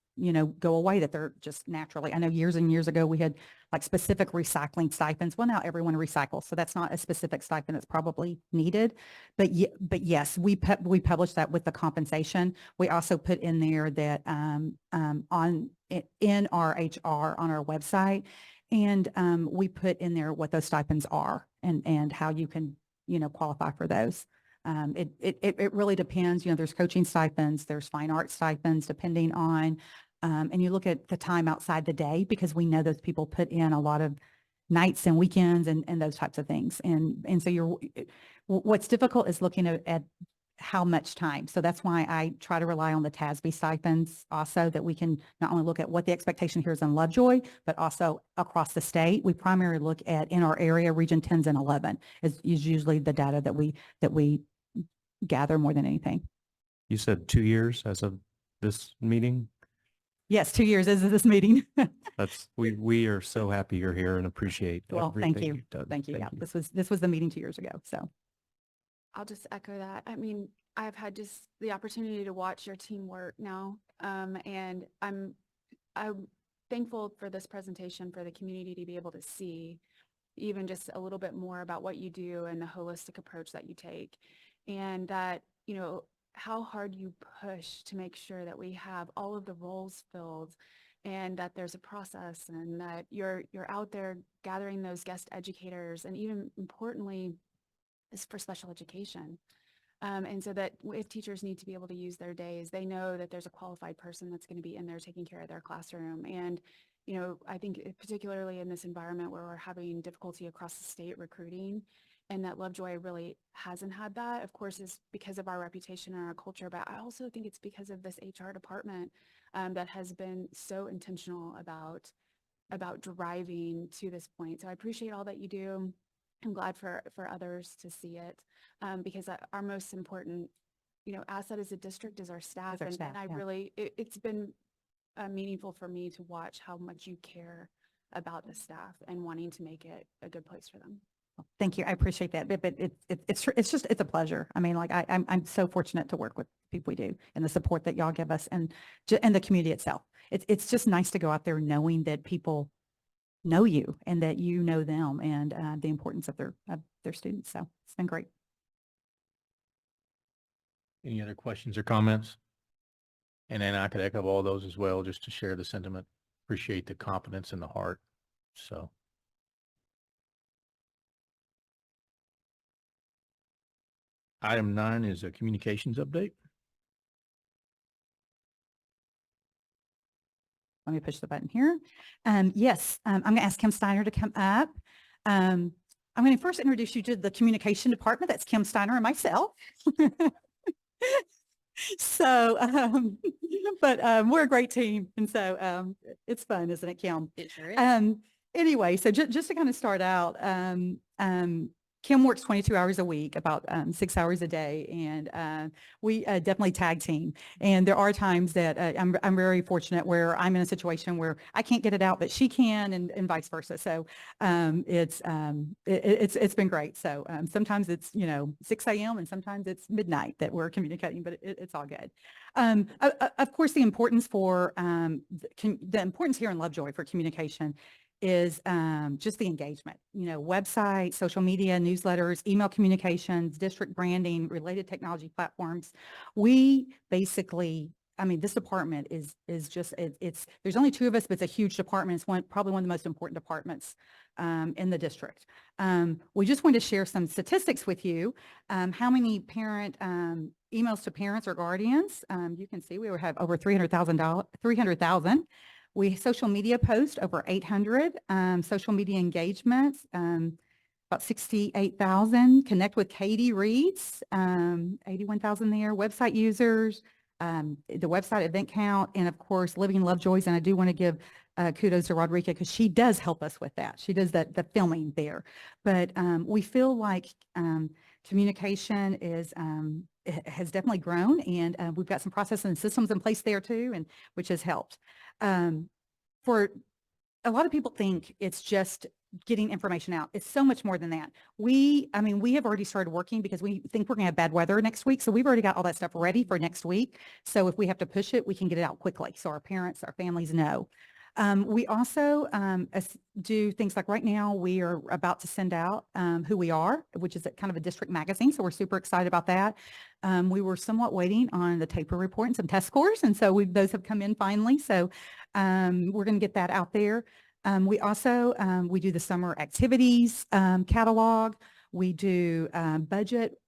go away, that they're just naturally. I know years and years ago, we had like specific recycling stipends. Well, now everyone recycles, so that's not a specific stipend that's probably needed. But yes, we published that with the compensation. We also put in there that in our HR on our website, and we put in there what those stipends are and how you can qualify for those. It really depends. There's coaching stipends, there's fine art stipends, depending on, and you look at the time outside the day, because we know those people put in a lot of nights and weekends and those types of things. And so what's difficult is looking at how much time. So that's why I try to rely on the TASB stipends also, that we can not only look at what the expectation here is in Lovejoy, but also across the state. We primarily look at, in our area, region 10s and 11 is usually the data that we gather more than anything. You said 2 years as of this meeting? Yes, 2 years as of this meeting. We are so happy you're here and appreciate Well, thank everything you. you've done. Thank you. Thank Yeah, you. this was the meeting 2 years ago. So I'll just echo that. I mean, I've had just the opportunity to watch your team work now. And I'm thankful for this presentation, for the community to be able to see even just a little bit more about what you do and the holistic approach that you take. And that, how hard you push to make sure that we have all of the roles filled, and that there's a process, and that you're out there gathering those guest educators, and even importantly is for special education. And so that if teachers need to be able to use their days, they know that there's a qualified person that's going to be in there taking care of their classroom. And, I think particularly in this environment where we're having difficulty across the state recruiting, and that Lovejoy really hasn't had that, of course, is because of our reputation and our culture. But I also think it's because of this HR department that has been so intentional about driving to this point. So I appreciate all that you do. I'm glad for others to see it, because our most important, asset as a district is our staff. Is our staff, and I yeah. really, it's been meaningful for me to watch how much you care about the staff and wanting to make it a good place for them. thank you. I appreciate that. But it's a pleasure. I mean, like I'm so fortunate to work with people we do, and the support that y'all give us, and the community itself. It's just nice to go out there knowing that people know you and that you know them, and the importance of their students. So it's been great. Any other questions or comments? And then I could echo all those as well, just to share the sentiment. Appreciate the confidence and the heart. So. Item 9 is a communications update. Let me push the button here. Yes, I'm going to ask Kim Steiner to come up. I'm going to first introduce you to the communication department. That's Kim Steiner and myself. So, but we're a great team. And so it's fun, isn't it, Kim? It sure is. Anyway, so just to kind of start out, Kim works 22 hours a week, about 6 hours a day, and we definitely tag team. And there are times that I'm very fortunate where I'm in a situation where I can't get it out, but she can, and vice versa. So it's been great. So sometimes it's 6 a.m. and sometimes it's midnight that we're communicating, but it's all good. Of course, the importance for the importance here in Lovejoy for communication is just the engagement, website, social media, newsletters, email communications, district branding, related technology platforms. We basically, I mean, this department is just, there's only 2 of us, but it's a huge department. It's probably one of the most important departments in the district. We just wanted to share some statistics with you. How many emails to parents or guardians? You can see we have over 300,000. We social media post over 800, social media engagements, about 68,000. Connect with Katie reads, 81,000 there. Website users, the website event count, and of course, Living Lovejoys. And I do want to give kudos to Rodrika because she does help us with that. She does the filming there. But we feel like communication has definitely grown, and we've got some processes and systems in place there too, and which has helped. For a lot of people think it's just getting information out. It's so much more than that. I mean, we have already started working because we think we're going to have bad weather next week. So we've already got all that stuff ready for next week. So if we have to push it, we can get it out quickly. So our parents, our families know. We also do things like right now, we are about to send out Who We Are, which is kind of a district magazine. So we're super excited about that. We were somewhat waiting on the TAPER report and some test scores. And so those have come in finally. So we're going to get that out there. We also, we do the summer activities catalog. We do budget,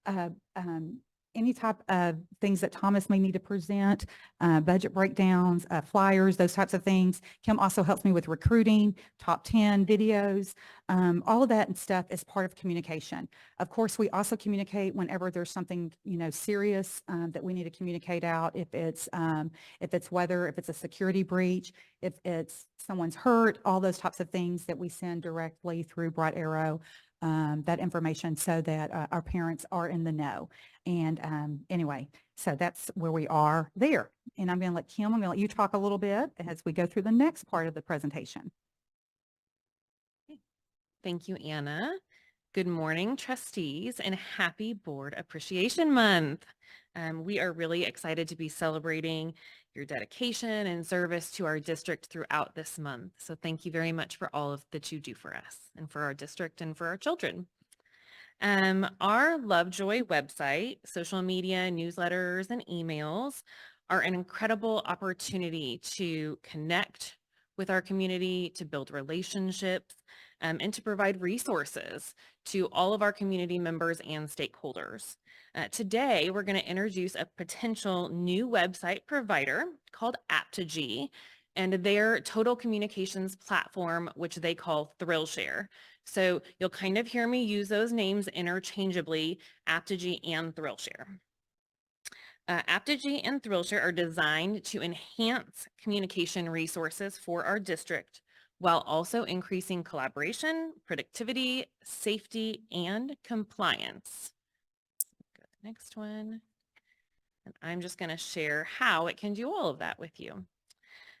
any type of things that Thomas may need to present, budget breakdowns, flyers, those types of things. Kim also helps me with recruiting, top 10 videos, all of that and stuff is part of communication. Of course, we also communicate whenever there's something, serious that we need to communicate out. If it's weather, if it's a security breach, if it's someone's hurt, all those types of things that we send directly through Bright Arrow, that information so that our parents are in the know. And anyway, so that's where we are there. And I'm going to let you talk a little bit as we go through the next part of the presentation. Thank you, Anna. Good morning, trustees, and happy Board Appreciation Month. We are really excited to be celebrating your dedication and service to our district throughout this month. So thank you very much for all of that you do for us and for our district and for our children. Our Lovejoy website, social media, newsletters, and emails are an incredible opportunity to connect with our community, to build relationships, and to provide resources to all of our community members and stakeholders. Today, we're going to introduce a potential new website provider called Aptogy and their total communications platform, which they call ThrillShare. So you'll kind of hear me use those names interchangeably, Aptogy and ThrillShare. Aptogy and ThrillShare are designed to enhance communication resources for our district while also increasing collaboration, productivity, safety, and compliance. Go to the next one. And I'm just going to share how it can do all of that with you.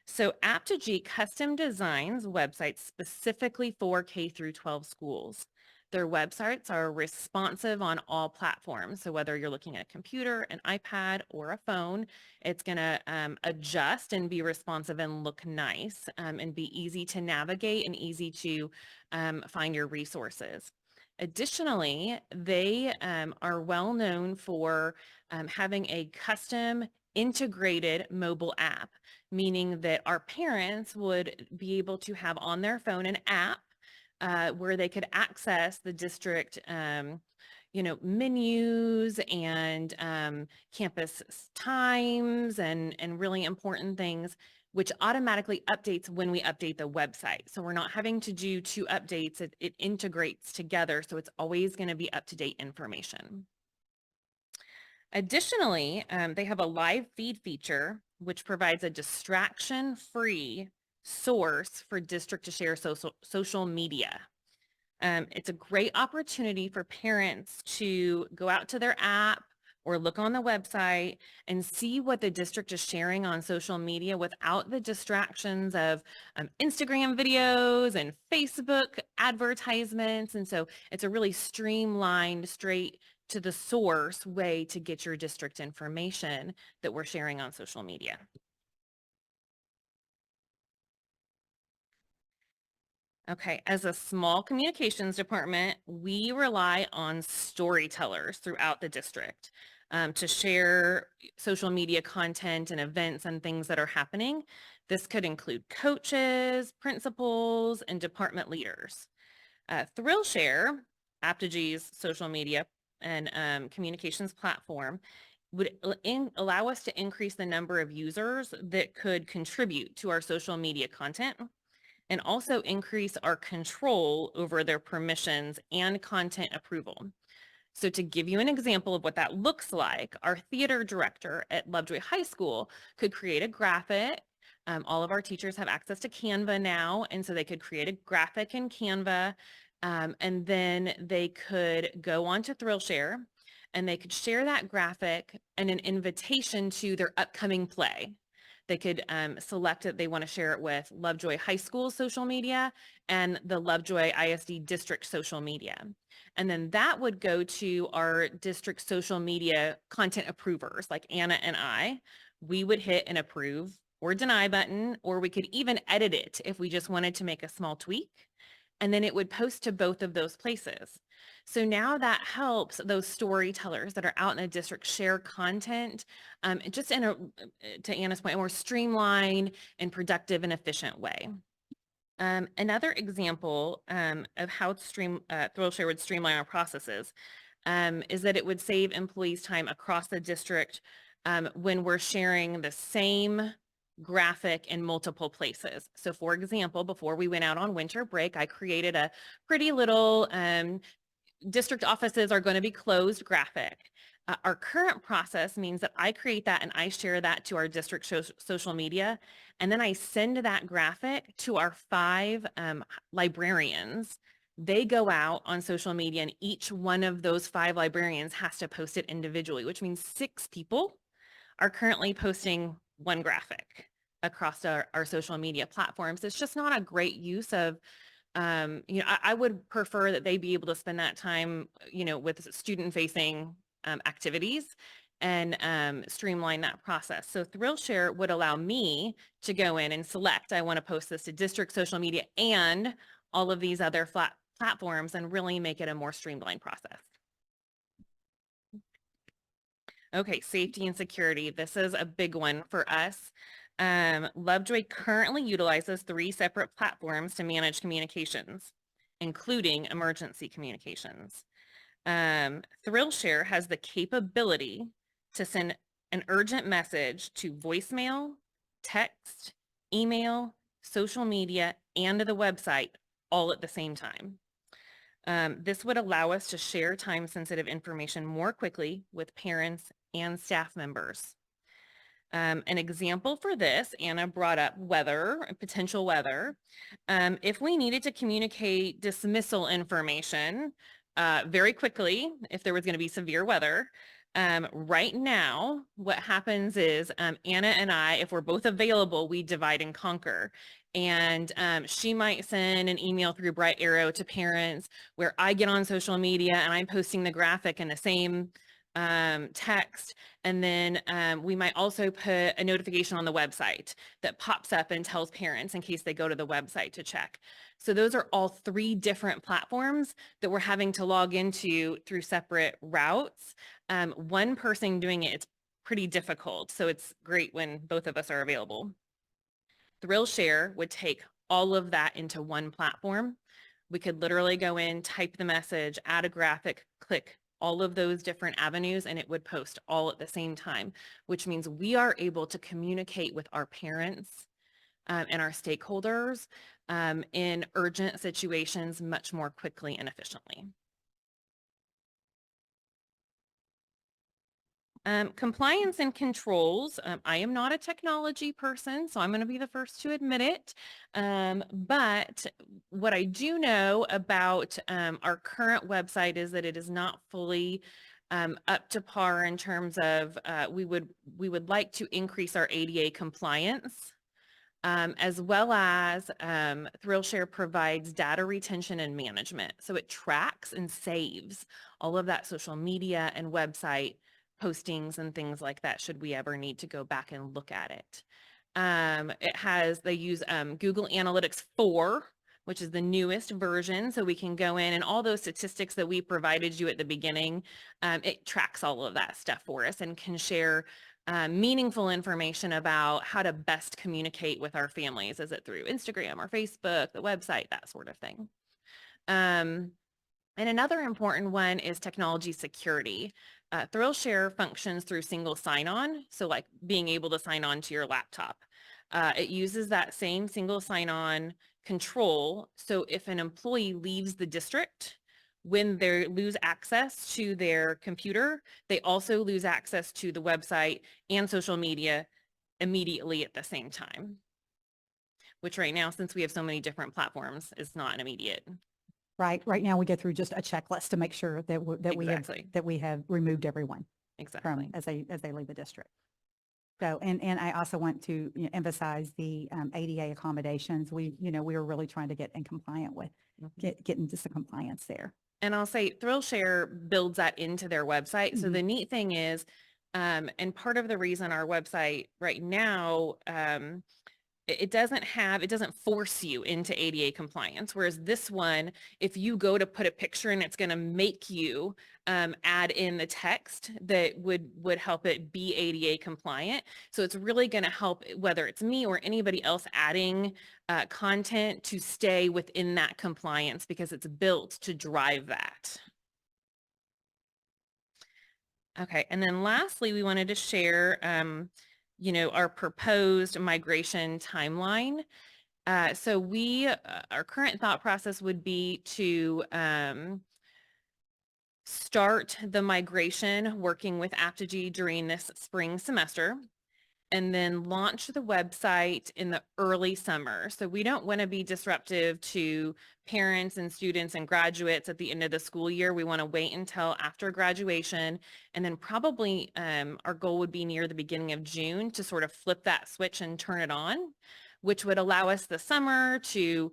So Aptogy custom designs websites specifically for K through 12 schools. Their websites are responsive on all platforms. So whether you're looking at a computer, an iPad, or a phone, it's going to adjust and be responsive and look nice and be easy to navigate and easy to find your resources. Additionally, they are well known for having a custom integrated mobile app, meaning that our parents would be able to have on their phone an app where they could access the district, menus and campus times and really important things, which automatically updates when we update the website. So we're not having to do two updates. It integrates together, so it's always going to be up-to-date information. Additionally, they have a live feed feature, which provides a distraction-free source for district to share social media. It's a great opportunity for parents to go out to their app or look on the website and see what the district is sharing on social media without the distractions of Instagram videos and Facebook advertisements. And so it's a really streamlined, straight to the source way to get your district information that we're sharing on social media. Okay, as a small communications department, we rely on storytellers throughout the district to share social media content and events and things that are happening. This could include coaches, principals, and department leaders. ThrillShare, Aptogy's social media and communications platform, would allow us to increase the number of users that could contribute to our social media content and also increase our control over their permissions and content approval. So to give you an example of what that looks like, our theater director at Lovejoy High School could create a graphic. All of our teachers have access to Canva now, and so they could create a graphic in Canva, and then they could go on to ThrillShare, and they could share that graphic and an invitation to their upcoming play. They could select that they want to share it with Lovejoy High School social media and the Lovejoy ISD district social media. And then that would go to our district social media content approvers like Anna and I. We would hit an approve or deny button, or we could even edit it if we just wanted to make a small tweak. And then it would post to both of those places. So now that helps those storytellers that are out in the district share content just in a, to Anna's point, a more streamlined and productive and efficient way. Another example of how ThrillShare would streamline our processes is that it would save employees time across the district when we're sharing the same graphic in multiple places. So for example, before we went out on winter break, I created a pretty little district offices are going to be closed graphic. Our current process means that I create that and I share that to our district social media. And then I send that graphic to our 5 librarians. They go out on social media and each one of those 5 librarians has to post it individually, which means 6 people are currently posting one graphic across our social media platforms. It's just not a great use of I would prefer that they be able to spend that time, with student-facing activities and streamline that process. So ThrillShare would allow me to go in and select, I want to post this to district social media and all of these other platforms and really make it a more streamlined process. Okay, safety and security. This is a big one for us. Lovejoy currently utilizes 3 separate platforms to manage communications, including emergency communications. ThrillShare has the capability to send an urgent message to voicemail, text, email, social media, and the website all at the same time. This would allow us to share time-sensitive information more quickly with parents and staff members. An example for this, Anna brought up weather, potential weather. If we needed to communicate dismissal information very quickly, if there was going to be severe weather, right now, what happens is Anna and I, if we're both available, we divide and conquer. And she might send an email through Bright Arrow to parents where I get on social media and I'm posting the graphic in the same text. And then we might also put a notification on the website that pops up and tells parents in case they go to the website to check. So those are all 3 different platforms that we're having to log into through separate routes. One person doing it, it's pretty difficult. So it's great when both of us are available. ThrillShare would take all of that into one platform. We could literally go in, type the message, add a graphic, click all of those different avenues, and it would post all at the same time, which means we are able to communicate with our parents and our stakeholders in urgent situations much more quickly and efficiently. Compliance and controls. I am not a technology person, so I'm going to be the first to admit it. But what I do know about our current website is that it is not fully up to par in terms of we would like to increase our ADA compliance. As well as ThrillShare provides data retention and management. So it tracks and saves all of that social media and website postings and things like that should we ever need to go back and look at it. They use Google Analytics 4, which is the newest version. So we can go in and all those statistics that we provided you at the beginning, it tracks all of that stuff for us and can share meaningful information about how to best communicate with our families. Is it through Instagram or Facebook, the website, that sort of thing. And another important one is technology security. ThrillShare functions through single sign-on, so like being able to sign on to your laptop. It uses that same single sign-on control, so if an employee leaves the district, when they lose access to their computer, they also lose access to the website and social media immediately at the same time, which right now, since we have so many different platforms, is not an immediate. Right now we go through just a checklist to make sure that Exactly. we have removed everyone Exactly. from as they leave the district. So, and I also want to emphasize the ADA accommodations. We were really trying to get in compliant with, get into some compliance there. And I'll say ThrillShare builds that into their website. So Mhm. the neat thing is, and part of the reason our website right now, it doesn't force you into ADA compliance. Whereas this one, if you go to put a picture in, it's going to make you add in the text that would help it be ADA compliant. So it's really going to help whether it's me or anybody else adding content to stay within that compliance because it's built to drive that. Okay, and then lastly, we wanted to share our proposed migration timeline. So our current thought process would be to start the migration working with Apogee during this spring semester and then launch the website in the early summer. So we don't want to be disruptive to parents and students and graduates at the end of the school year. We want to wait until after graduation, and then probably our goal would be near the beginning of June to sort of flip that switch and turn it on, which would allow us the summer to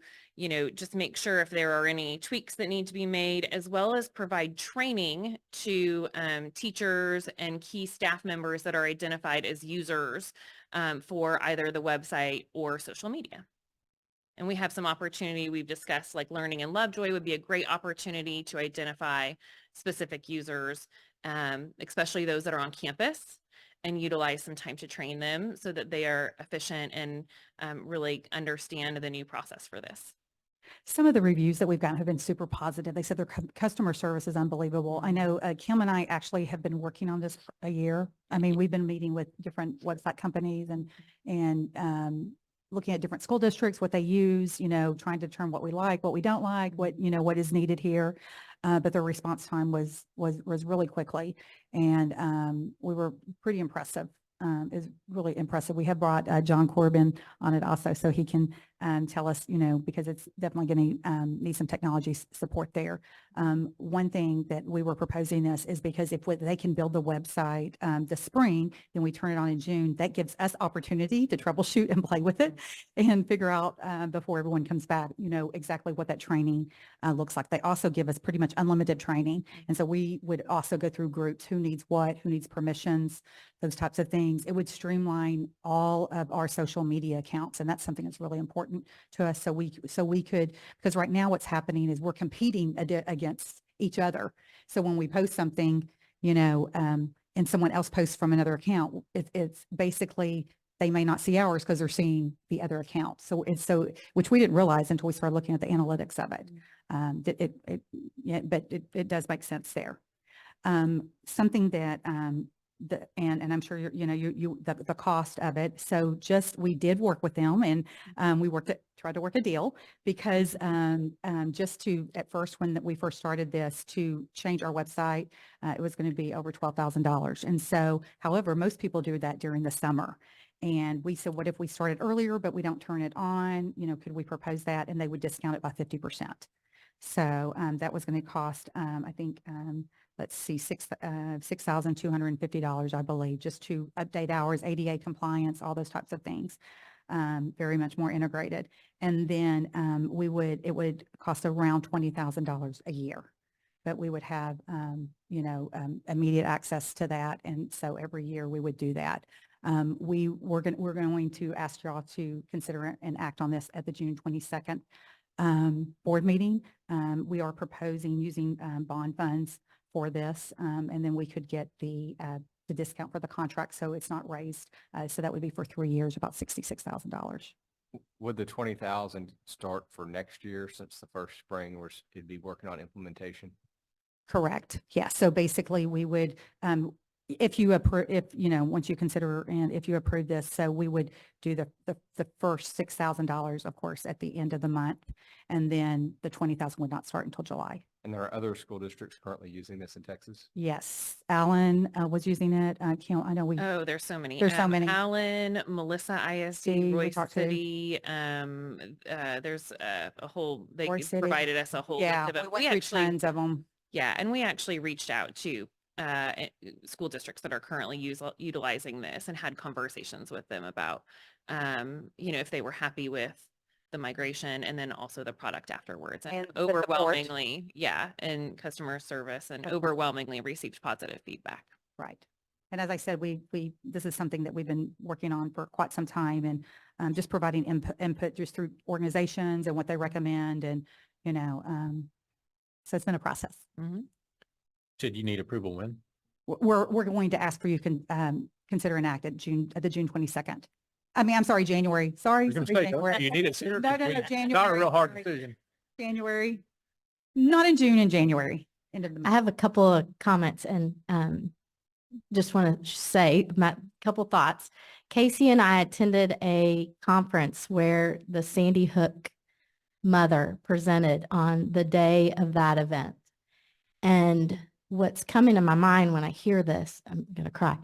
just make sure if there are any tweaks that need to be made, as well as provide training to teachers and key staff members that are identified as users for either the website or social media. And we have some opportunity we've discussed, like learning in Lovejoy would be a great opportunity to identify specific users, especially those that are on campus, and utilize some time to train them so that they are efficient and really understand the new process for this. Some of the reviews that we've gotten have been super positive. They said their customer service is unbelievable. I know Kim and I actually have been working on this for a year. I mean, we've been meeting with different website companies and looking at different school districts, what they use, trying to determine what we like, what we don't like, what is needed here. But their response time was really quickly, and we were pretty impressive. Is really impressive. We have brought John Corbin on it also, so he can tell us, because it's definitely going to need some technology support there. One thing that we were proposing this is because if they can build the website this spring, then we turn it on in June. That gives us opportunity to troubleshoot and play with it and figure out before everyone comes back, exactly what that training looks like. They also give us pretty much unlimited training. And so we would also go through groups, who needs what, who needs permissions, those types of things. It would streamline all of our social media accounts. And that's something that's really important to us. So we could, because right now what's happening is we're competing against each other. So when we post something, and someone else posts from another account, it's basically, they may not see ours because they're seeing the other account. So which we didn't realize until we started looking at the analytics of it. But it does make sense there. Something that, and I'm sure the cost of it. So we did work with them, and we tried to work a deal because just to, at first, when we first started this, to change our website, it was going to be over $12,000. And so, however, most people do that during the summer. And we said, what if we started earlier, but we don't turn it on? Could we propose that? And they would discount it by 50%. So that was going to cost, I think, let's see, $6,250, I believe, just to update ours, ADA compliance, all those types of things. Very much more integrated. And then it would cost around $20,000 a year, but we would have, immediate access to that. And so every year we would do that. We're going to ask y'all to consider and act on this at the June 22nd board meeting. We are proposing using bond funds for this, and then we could get the discount for the contract, so it's not raised. So that would be for 3 years, about $66,000. Would the 20,000 start for next year, since the first spring it'd be working on implementation? Correct. Yeah. So basically, we would, if you approve, once you consider and if you approve this, so we would do the first $6,000, of course, at the end of the month, and then the 20,000 would not start until July. And there are other school districts currently using this in Texas? Yes. Allen was using it. I know we. Oh, there's so many. There's so many. Allen, Melissa ISD, Royce City. There's a whole, they Royce City. provided us a whole Yeah, list of them. we went through tons of them. Yeah, and we actually reached out to school districts that are currently utilizing this and had conversations with them about, if they were happy with the migration and then also the product afterwards. And And the support. overwhelmingly, and customer service and overwhelmingly received positive feedback. Right. And as I said, this is something that we've been working on for quite some time, and just providing input just through organizations and what they recommend, and, so it's been a process. Said you need approval when? We're going to ask for you consider an act at the June 22nd. I'm sorry, January. Sorry. January. You need it sooner? No, It's not a real hard January. decision. January, not in June, in January. End of the I month. have a couple of comments and just want to say my couple thoughts. Casey and I attended a conference where the Sandy Hook mother presented on the day of that event. And what's coming to my mind when I hear this, I'm going to cry.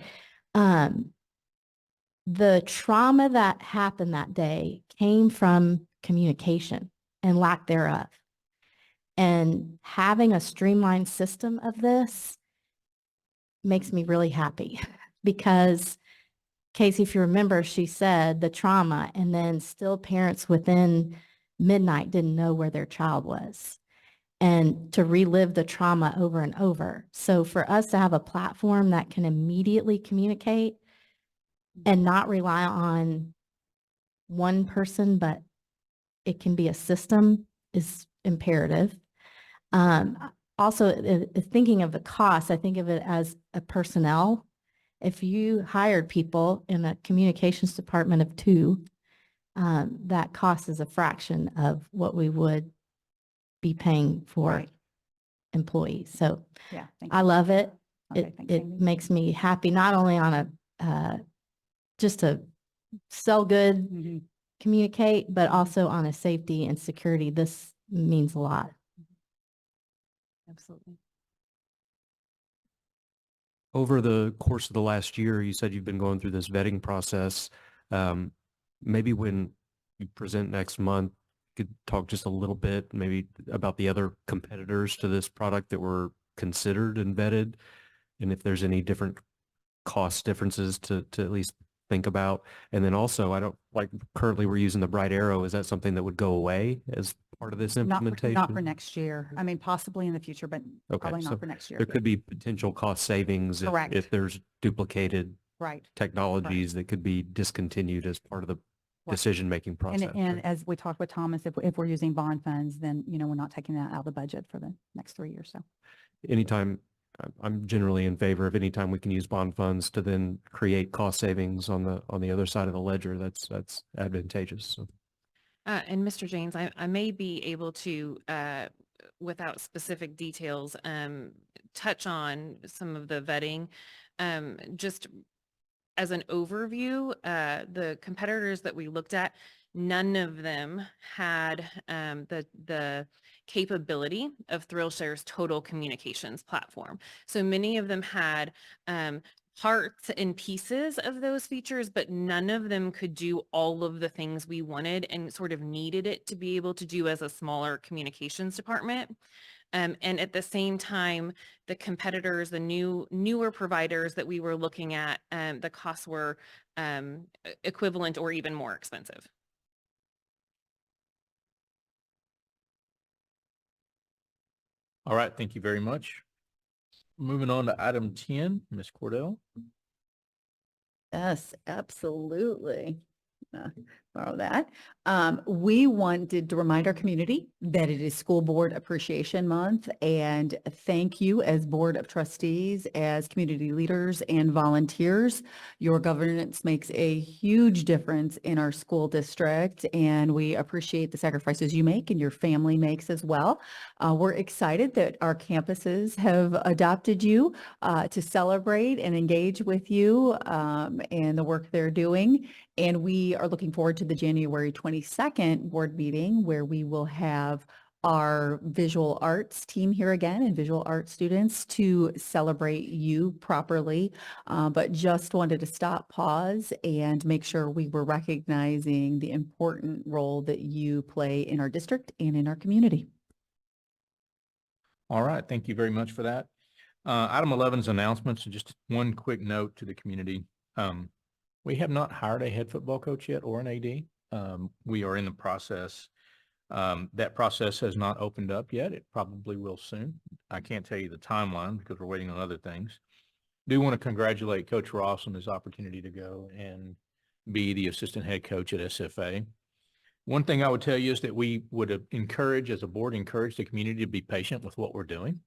The trauma that happened that day came from communication and lack thereof. And having a streamlined system of this makes me really happy because Casey, if you remember, she said the trauma, and then still parents within midnight didn't know where their child was, and to relive the trauma over and over. So for us to have a platform that can immediately communicate and not rely on one person, but it can be a system, is imperative. Also, thinking of the cost, I think of it as a personnel. If you hired people in a communications department of 2, that cost is a fraction of what we would be paying for Right. employees. So Yeah. Thank I you. love it. Okay, thanks, It Amy. makes me happy, not only on just to sell good, Mhm. communicate, but also on a safety and security. This means a lot. Absolutely. Over the course of the last year, you said you've been going through this vetting process. Maybe when you present next month, you could talk just a little bit maybe about the other competitors to this product that were considered and vetted, and if there's any different cost differences to at least think about. And then also, I don't currently we're using the Bright Arrow. Is that something that would go away as part of this implementation? Not for next year. Possibly in the future, but Okay, probably so not for next year. there could be potential cost savings Correct. if there's duplicated Right. technologies that could be discontinued as part of the Right. decision-making process. And as we talked with Thomas, if we're using bond funds, then, we're not taking that out of the budget for the next 3 years. So. Anytime, I'm generally in favor of anytime we can use bond funds to then create cost savings on the other side of the ledger, that's advantageous. So. And Mr. James, I may be able to, without specific details, touch on some of the vetting. Just as an overview, the competitors that we looked at, none of them had the capability of ThrillShare's total communications platform. So many of them had parts and pieces of those features, but none of them could do all of the things we wanted and sort of needed it to be able to do as a smaller communications department. And at the same time, the competitors, the newer providers that we were looking at, the costs were equivalent or even more expensive. All right, thank you very much. Moving on to item 10, Ms. Cordell. Yes, absolutely. Borrow that. We wanted to remind our community that it is School Board Appreciation Month, and thank you as Board of Trustees, as community leaders and volunteers. Your governance makes a huge difference in our school district, and we appreciate the sacrifices you make and your family makes as well. We're excited that our campuses have adopted you to celebrate and engage with you and the work they're doing. And we are looking forward to the January 22nd board meeting where we will have our visual arts team here again and visual arts students to celebrate you properly. But just wanted to stop, pause, and make sure we were recognizing the important role that you play in our district and in our community. All right, thank you very much for that. Item 11 is announcements, and just one quick note to the community. We have not hired a head football coach yet or an AD. We are in the process. That process has not opened up yet. It probably will soon. I can't tell you the timeline because we're waiting on other things. Do want to congratulate Coach Ross on his opportunity to go and be the assistant head coach at SFA. One thing I would tell you is that we would encourage, as a board, encourage the community to be patient with what we're doing.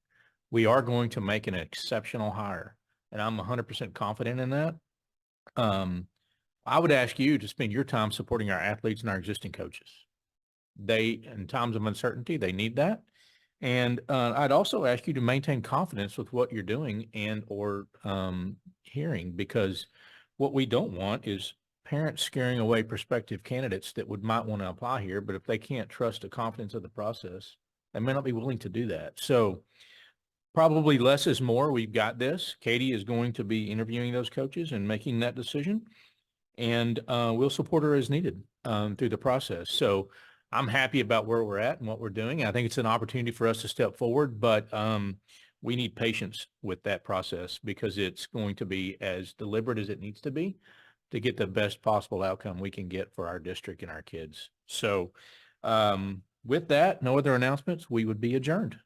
We are going to make an exceptional hire, and I'm 100% confident in that. I would ask you to spend your time supporting our athletes and our existing coaches. In times of uncertainty, they need that. And I'd also ask you to maintain confidence with what you're doing and or hearing, because what we don't want is parents scaring away prospective candidates that might want to apply here, but if they can't trust the confidence of the process, they may not be willing to do that. So probably less is more. We've got this. Katie is going to be interviewing those coaches and making that decision, and we'll support her as needed through the process. So I'm happy about where we're at and what we're doing. I think it's an opportunity for us to step forward, but we need patience with that process because it's going to be as deliberate as it needs to be to get the best possible outcome we can get for our district and our kids. So with that, no other announcements, we would be adjourned.